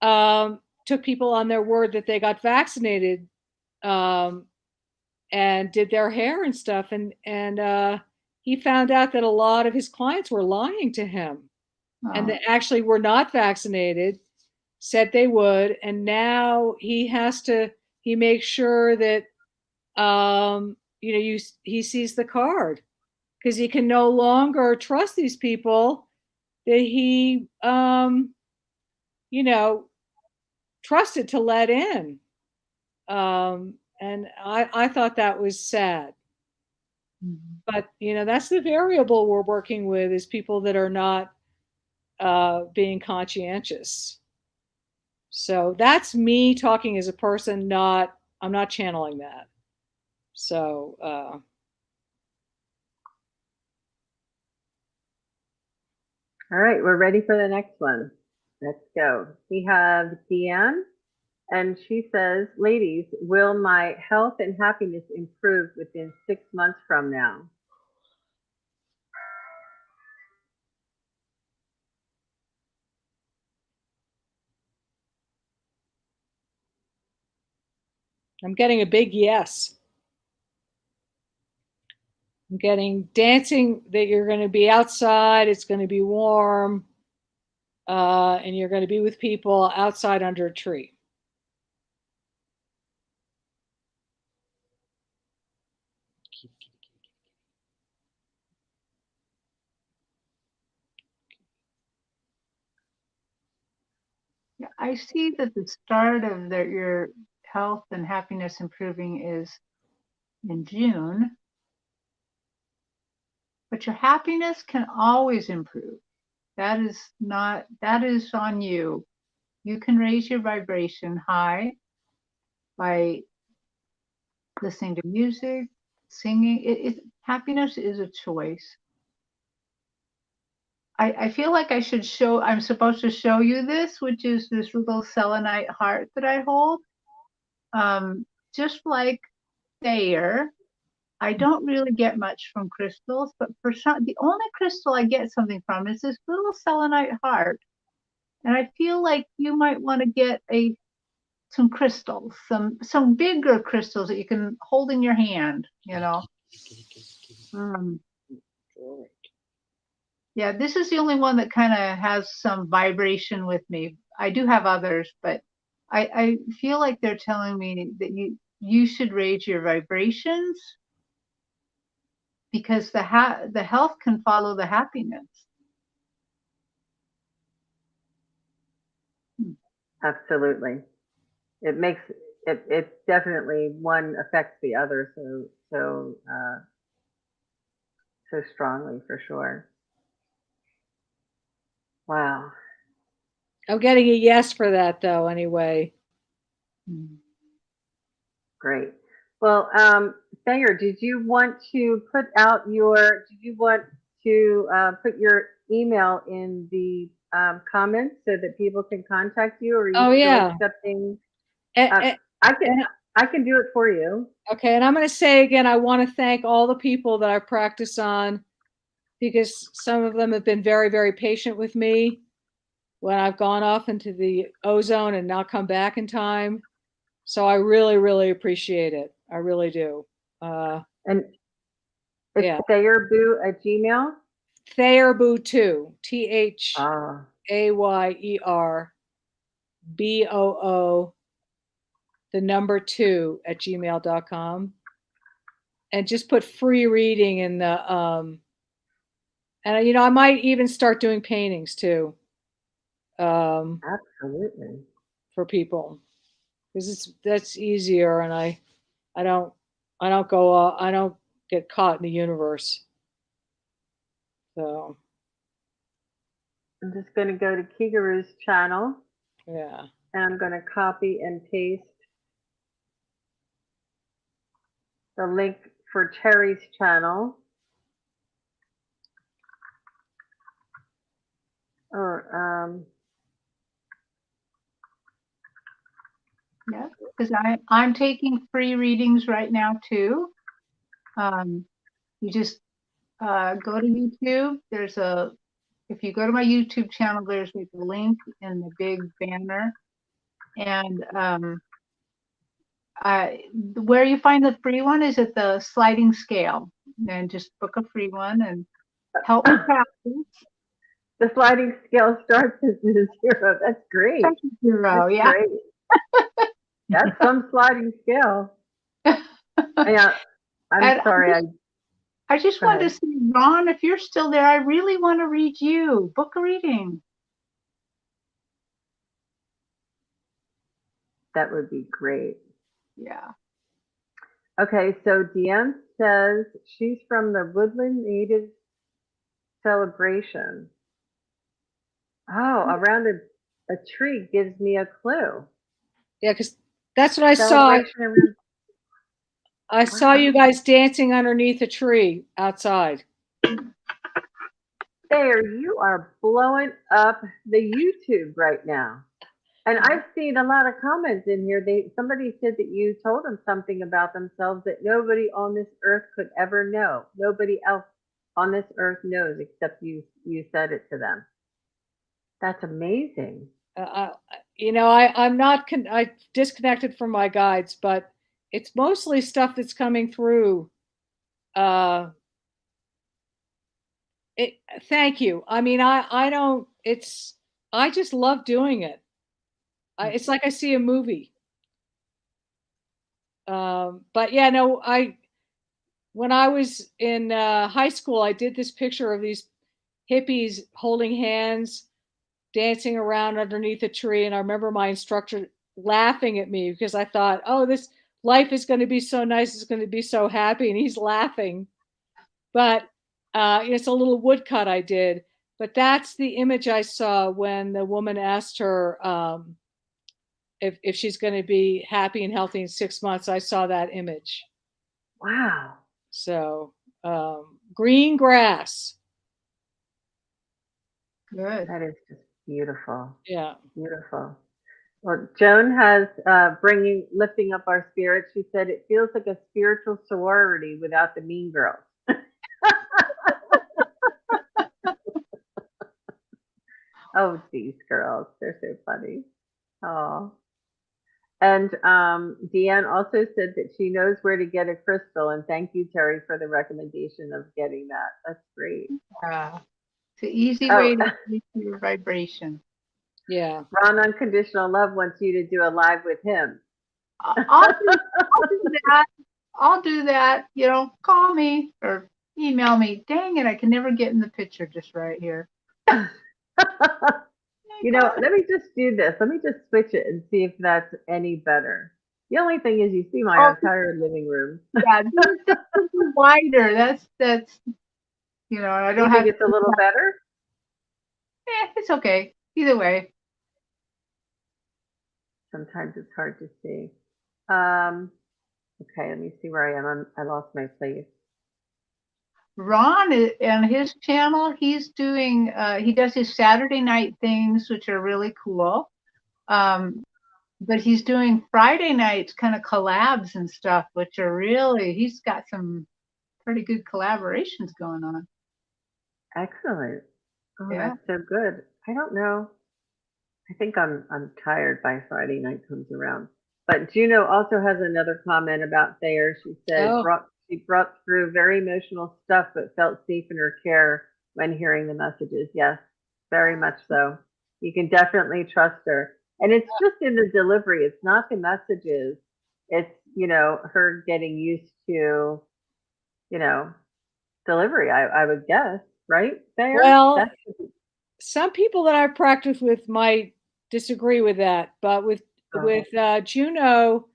took people on their word that they got vaccinated and did their hair and stuff, and he found out that a lot of his clients were lying to him, and they actually were not vaccinated, said they would, and now he makes sure that he sees the card, because he can no longer trust these people that he trusted to let in. And I thought that was sad. But that's the variable we're working with, is people that are not being conscientious. So that's me talking as a person, I'm not channeling that. So All right, we're ready for the next one. Let's go. We have Deanne, and she says, ladies, will my health and happiness improve within 6 months from now? I'm getting a big yes. I'm getting dancing, that you're going to be outside, it's going to be warm, and you're going to be with people outside under a tree. Yeah, I see that the start of your health and happiness improving is in June, but your happiness can always improve. That is on you. You can raise your vibration high by listening to music, singing. Happiness is a choice. I feel like I'm supposed to show you this, which is this little selenite heart that I hold. Just like Thayer, I don't really get much from crystals, but the only crystal I get something from is this little selenite heart. And I feel like you might want to get some crystals, some bigger crystals that you can hold in your hand, Yeah, this is the only one that kind of has some vibration with me. I do have others, but I feel like they're telling me that you should raise your vibrations, because the health can follow the happiness. Absolutely. It definitely, one affects the other so strongly, for sure. Wow. I'm getting a yes for that, though, anyway. Great. Well, Thayer, did you want to put your email in the comments so that people can contact you, or are you Oh, still yeah. accepting? And, I can do it for you. okay, and I'm going to say again, I want to thank all the people that I practice on, because some of them have been very, very patient with me when I've gone off into the ozone and not come back in time. So I really, really appreciate it. I really do. And it's Yeah. ThayerBoo@gmail. Thayerboo 2, Ah, ThayerBoo, the number 2 at gmail.com. And just put free reading in the, and I might even start doing paintings too. absolutely. For people, because that's easier, and I don't get caught in the universe. So I'm just going to go to Kigaru's channel, yeah. and I'm going to copy and paste the link for Terry's channel. Or Yeah, because I'm taking free readings right now too. You just go to YouTube. If you go to my YouTube channel, there's like a link in the big banner, and where you find the free one is at the sliding scale, and just book a free one and help me practice. the sliding scale starts as a 0. That's great. Zero, That's yeah. great. That's some sliding scale. Yeah, I'm sorry. I just wanted to say, Ron, if you're still there, I really want to read you. Book a reading. That would be great. Yeah. Okay, so Deanne says she's from the Woodland Native Celebration. Oh, around a tree gives me a clue. Yeah, because that's what I saw. Celebration around. I saw you guys dancing underneath a tree outside. Thayer, you are blowing up the YouTube right now. And I've seen a lot of comments in here. Somebody said that you told them something about themselves that nobody on this earth could ever know. Nobody else on this earth knows except you said it to them. That's amazing. I'm not. I disconnected from my guides, but it's mostly stuff that's coming through. Thank you. I mean, I don't. I just love doing it. It's like I see a movie. But yeah, no. When I was in high school, I did this picture of these hippies holding hands, dancing around underneath a tree, and I remember my instructor laughing at me because I thought, "Oh, this life is going to be so nice. It's going to be so happy," and he's laughing. But it's a little woodcut I did. But that's the image I saw when the woman asked her if she's going to be happy and healthy in 6 months. I saw that image. Wow. So green grass. Good. That is just beautiful. Yeah. Beautiful. Well, Joan has lifting up our spirits. She said it feels like a spiritual sorority without the mean girls. Oh, these girls. They're so funny. Oh. And Deanne also said that she knows where to get a crystal. And thank you, Terry, for the recommendation of getting that. That's great. It's an easy way to increase your vibration. Yeah. Ron Unconditional Love wants you to do a live with him. I'll do that. I'll do that. Call me or email me. Dang it, I can never get in the picture just right here. Let me just do this. Let me just switch it and see if that's any better. The only thing is you see my entire living room. Yeah, this is wider. That's I don't think it's a little better? It's okay. Either way. Sometimes it's hard to see. Okay, let me see where I am. I lost my place. Ron and his channel, he's doing, he does his Saturday night things, which are really cool. But he's doing Friday nights kind of collabs and stuff, which are really, he's got some pretty good collaborations going on. Excellent. Oh, Yeah. that's so good. I don't know. I think I'm tired by Friday night comes around. But Juno also has another comment about Thayer. She said Oh, she brought through very emotional stuff, but felt safe in her care when hearing the messages. Yes, very much so. You can definitely trust her. And it's just in the delivery. It's not the messages. It's, her getting used to, you know, delivery, I would guess, right, Thayer? well, That's some people that I've practiced with might disagree with that, but with oh, Juno,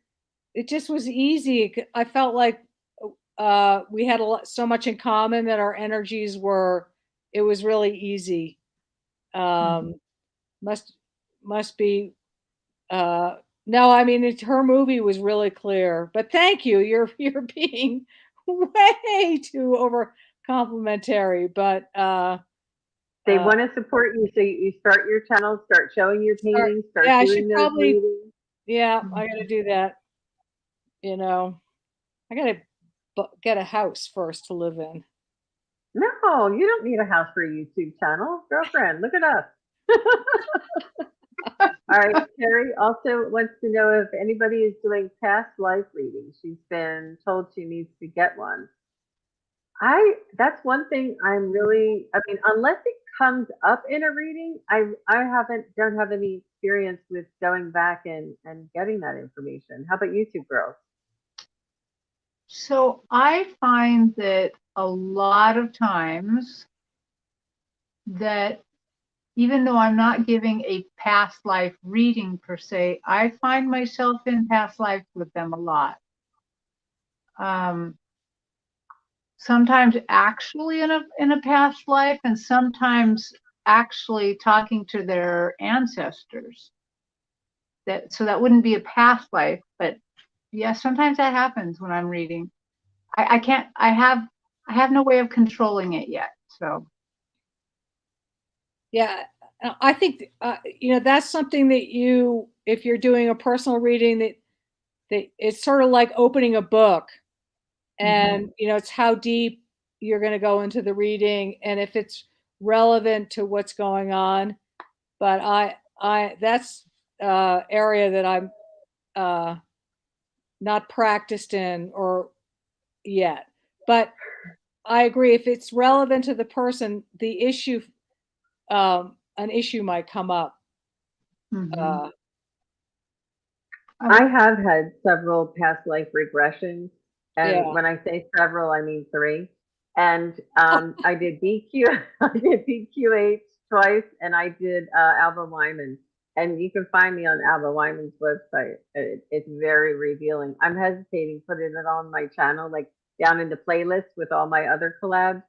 it just was easy. I felt like we had so much in common that our energies were. It was really easy. Mhm. Must must be. No, I mean her movie was really clear. But thank you. You're being way too over complimentary. But they want to support you, so you start your channel, start showing your start. paintings, start Yeah, I should doing those probably. readings. Yeah, I got to Mhm. do that. You know, I got to get a house first to live in. No, you don't need a house for a YouTube channel, girlfriend. Look at us. All right, Terry also wants to know if anybody is doing past life readings. She's been told she needs to get one. That's one thing I'm really, I mean, unless it comes up in a reading, I don't have any experience with going back and getting that information. How about you two girls? So I find that a lot of times that even though I'm not giving a past life reading per se, I find myself in past lives with them a lot. Um, Sometimes actually in a past life, and sometimes actually talking to their ancestors. That wouldn't be a past life, but yeah, sometimes that happens when I'm reading. I can't. I have no way of controlling it yet. So. Yeah, I think that's something that if you're doing a personal reading, that it's sort of like opening a book, Mhm. and it's how deep you're going to go into the reading, and if it's relevant to what's going on. But I that's area that I'm uh, not practiced in or yet. But I agree, if it's relevant to the person, an issue might come up. Mhm. Uh, Oh, I have had several past life regressions, and yeah. when I say several, I mean three. And I did BQ, I did BQH twice, and I did Alba Wyman. And you can find me on Alba Wyman's website. It's very revealing. I'm hesitating putting it on my channel, like down in the playlist with all my other collabs.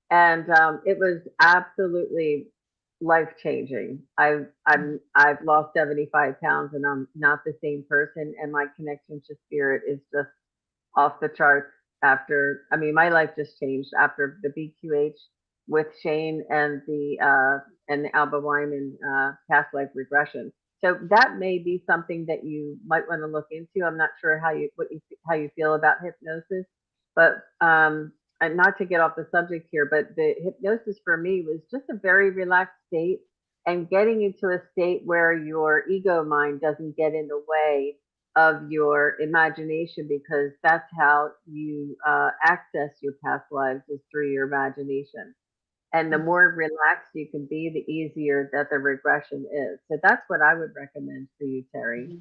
And it was absolutely life changing. I've lost 75 pounds, and I'm not the same person. And my connection to spirit is just off the charts. After, I mean, my life just changed after the BQH with Shane and the Alba Wyman past life regression. So that may be something that you might want to look into. I'm not sure how you feel about hypnosis, but and not to get off the subject here, but the hypnosis for me was just a very relaxed state, and getting into a state where your ego mind doesn't get in the way of your imagination, because that's how you access your past lives, is through your imagination. And the more relaxed you can be, the easier that the regression is. So that's what I would recommend for you, Terry.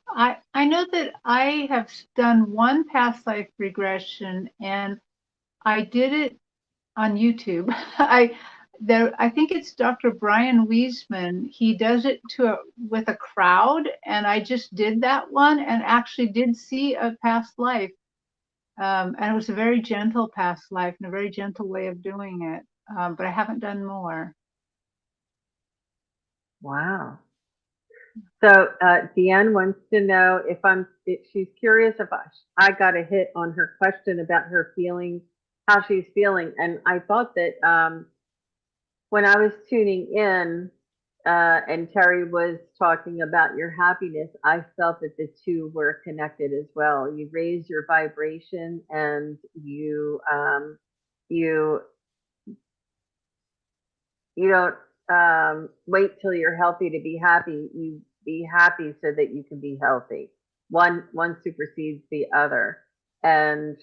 I know that I have done one past life regression, and I did it on YouTube. I think it's Dr. Brian Wiesman. He does it with a crowd, and I just did that one and actually did see a past life. And it was a very gentle past life and a very gentle way of doing it. But I haven't done more. Wow. So Deanne wants to know if she's curious if I got a hit on her question about her feelings how she's feeling. And I thought that when I was tuning in and Terry was talking about your happiness, I felt that the two were connected as well. You raise your vibration, and you you don't wait till you're healthy to be happy. You be happy so that you can be healthy. One supersedes the other. And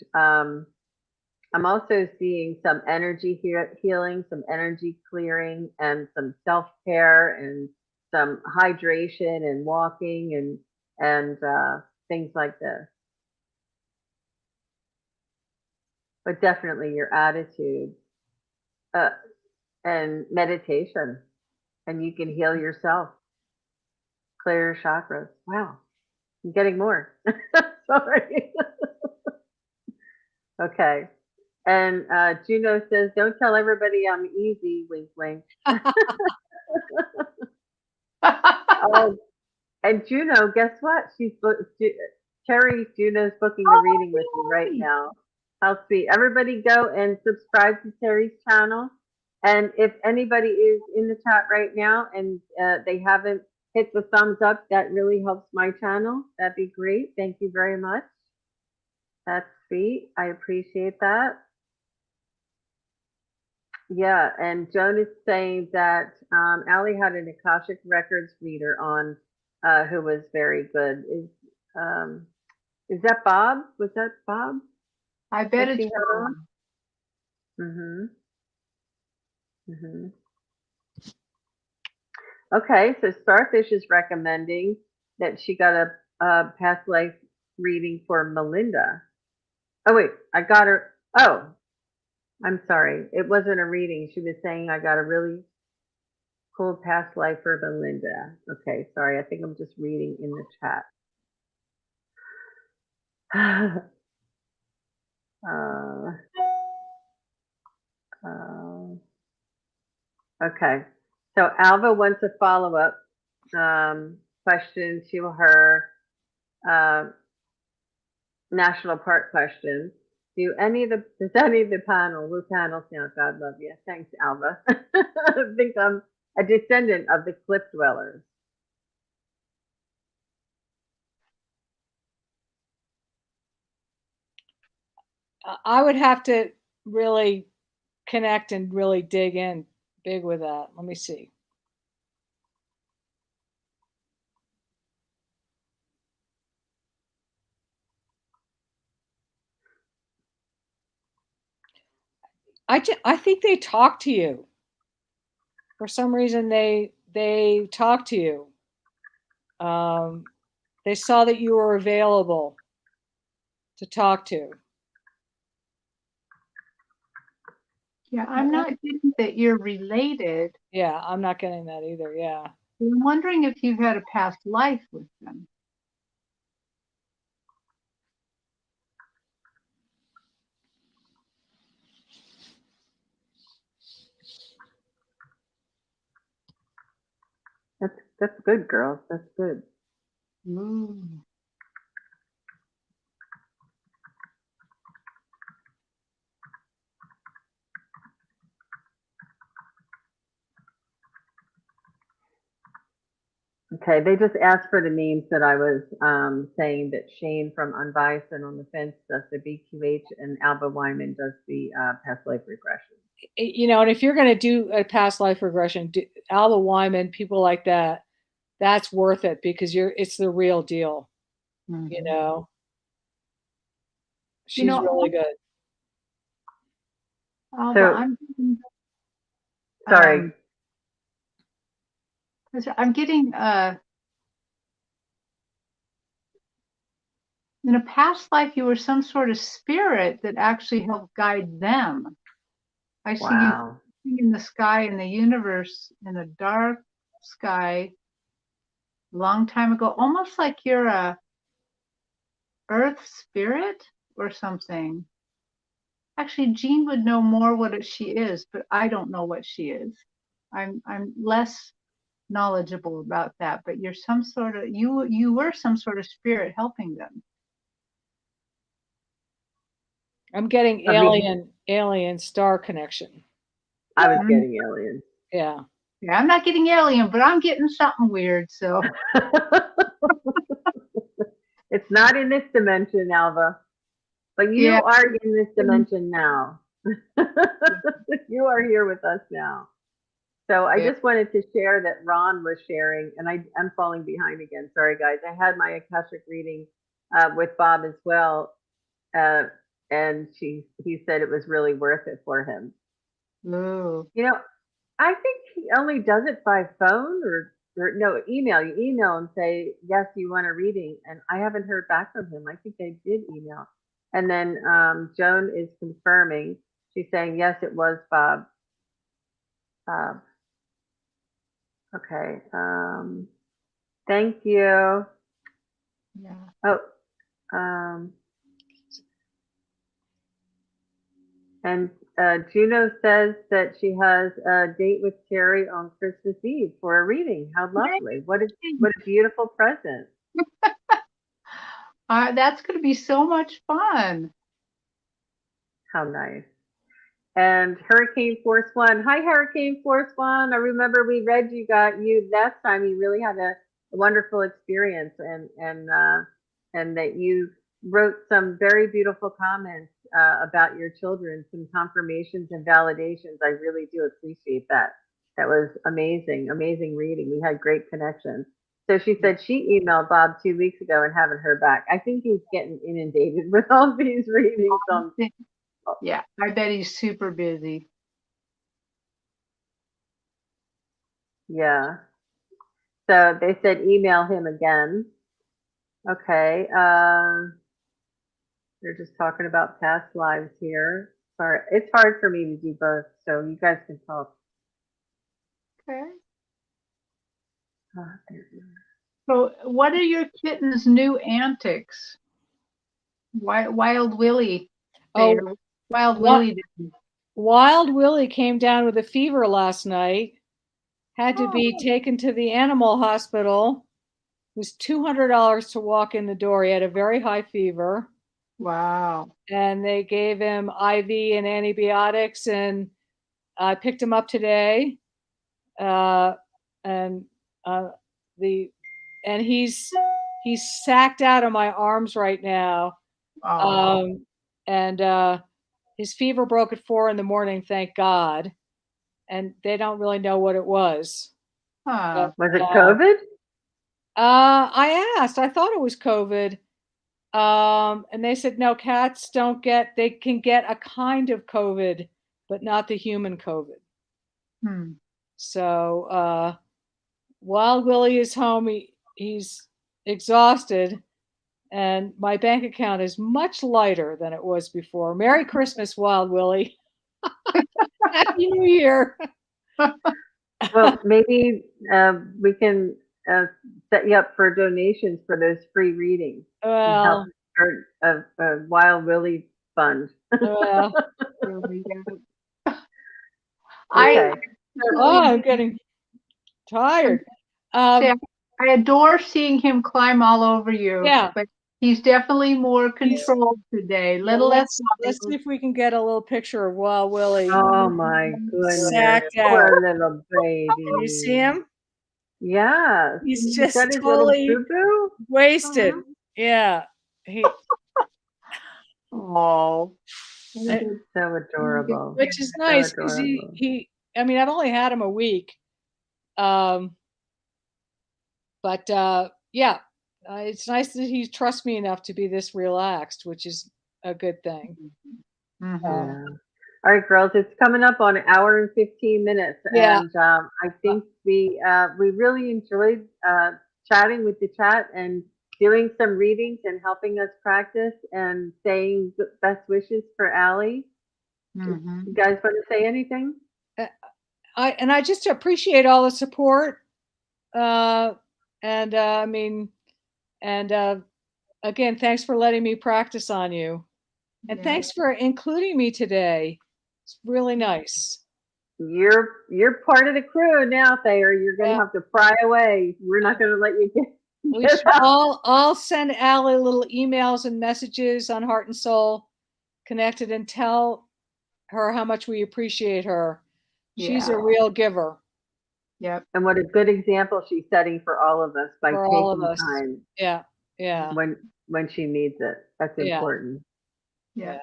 I'm also seeing some energy healing, some energy clearing, and some self care, and some hydration and walking and things like this. But definitely your attitude uh, and meditation, and you can heal yourself, clear your chakras. Wow, I'm getting more. Sorry. Okay. And Juno says, "Don't tell everybody I'm easy." Wink, wink. Oh, and Juno, guess what? Terry. Juno's booking a reading with me right now. How sweet! Everybody, go and subscribe to Terry's channel. And if anybody is in the chat right now and they haven't hit the thumbs up, that really helps my channel. That'd be great. Thank you very much. That's sweet. I appreciate that. Yeah, and Joan is saying that Allie had an Akashic Records reader on who was very good. Is that Bob? Was that Bob? I bet That she it's had Bob. on? Mm-hmm. Okay, so Starfish is recommending that she got a past life reading for Melinda. Oh wait, I got her. Oh, I'm sorry. It wasn't a reading. She was saying I got a really cool past life for Melinda. Okay, sorry. I think I'm just reading in the chat. Okay, so Alva wants a follow-up question to her uh, national park question. Does any of the panel, Blue panel, now God love you. Thanks, Alva. I think I'm a descendant of the cliff dwellers. I would have to really connect and really dig in big with that. Let me see. I think they talk to you. For some reason, they talk to you. They saw that you were available to talk to. Yeah, I'm not getting that you're related. Yeah, I'm not getting that either. Yeah. I'm wondering if you've had a past life with them. That's good, girls. That's good. Ooh. Okay, they just asked for the names that I was saying, that Shane from Unbiased and on the Fence does the BQH, and Alba Wyman does the past life regression. You know, and if you're going to do a past life regression, Alba Wyman, people like that, that's worth it because it's the real deal. Mm-hmm. You know, she's really good. So, sorry. I'm getting in a past life you were some sort of spirit that actually helped guide them. I see Wow. you in the sky, in the universe, in the dark sky, a long time ago, almost like you're a earth spirit or something. Actually, Jean would know more what she is, but I don't know what she is. I'm less knowledgeable about that, but you're some sort of you were some sort of spirit helping them. I'm getting alien star connection. I was getting aliens. Yeah. Yeah, I'm not getting alien, but I'm getting something weird. So It's not in this dimension, Alva, but you yeah, are in this dimension now. You are here with us now. So I Yeah. just wanted to share that Ron was sharing, and I'm falling behind again. Sorry, guys. I had my Akashic reading with Bob as well, and he said it was really worth it for him. Ooh. You know, I think he only does it by phone or no, email. You email and say, yes, you want a reading. And I haven't heard back from him. I think I did email. And then Joan is confirming. She's saying, yes, it was Bob. Okay. Thank you. Yeah. Oh, and Juno says that she has a date with Terry on Christmas Eve for a reading. How lovely. What a beautiful present. That's going to be so much fun. How nice. And Hurricane Force One. Hi, Hurricane Force One. I remember we read you last time. You really had a wonderful experience, and that you wrote some very beautiful comments about your children, some confirmations and validations. I really do appreciate that. That was amazing, amazing reading. We had great connections. So she said she emailed Bob 2 weeks ago and haven't heard back. I think he's getting inundated with all these readings. Yeah, I bet he's super busy. Yeah. So they said email him again. Okay. They're just talking about past lives here. Sorry, it's hard for me to do both, so you guys can talk. Okay. So, what are your kitten's new antics? Wild Willie. Oh, Wild Willie. Wild Willie came down with a fever last night. Had to be taken to the animal hospital. It was $200 to walk in the door. He had a very high fever. Wow. And they gave him IV and antibiotics, and I picked him up today. And he's sacked out of my arms right now. And his fever broke at 4 a.m, thank God. And they don't really know what it was. Huh. Was it COVID? I asked. I thought it was COVID. And they said, no, cats they can get a kind of COVID, but not the human COVID. So Wild Willie is home. He's exhausted, and my bank account is much lighter than it was before. Merry Christmas, Wild Willie. Happy New Year. Well, maybe we can set you up for donations for those free readings. Well, start a Wild Willie fund. Okay. I'm getting tired. I adore seeing him climb all over you. Yeah. But he's definitely more controlled today. Let's see if we can get a little picture of Wild Willie. Oh my goodness. Sacked out. Poor little baby. Can you see him? Yeah. He's just got his totally little boo-boo? wasted. Yeah. Oh. So adorable. Which is nice because he I mean, I've only had him a week. But yeah, it's nice that he trusts me enough to be this relaxed, which is a good thing. Yeah. All right, girls, it's coming up on 1 hour and 15 minutes. Yeah. And I think we really enjoyed chatting with the chat and doing some readings and helping us practice and saying best wishes for Allie. You guys want to say anything? I just appreciate all the support. Again, thanks for letting me practice on you. And thanks for including me today. It's really nice. You're part of the crew now, Thayer. You're going to have to pry away. We're not going to let you get We should all send Allie little emails and messages on Heart and Soul. connected, and tell her how much we appreciate her. She's Yeah. a real giver. Yep. And what a good example she's setting for all of us by For all of taking us. time Yeah. when she needs it. That's Yeah. important. Yeah.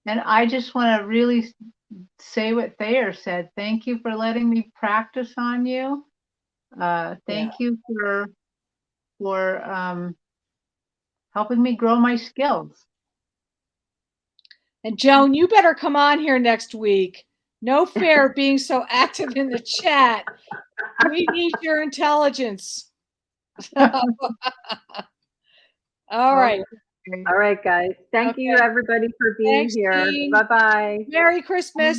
And I just want to really say what Thayer said. Thank you for letting me practice on you. Thank you for helping me grow my skills. And Joan, you better come on here next week. No fair being so active in the chat. We need your intelligence. All right. All right, guys. Thank you, everybody, for being Thanks, here. Jean. Bye-bye. Merry Christmas.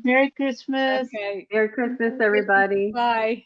Merry Christmas. Okay. Merry Christmas, everybody. Bye.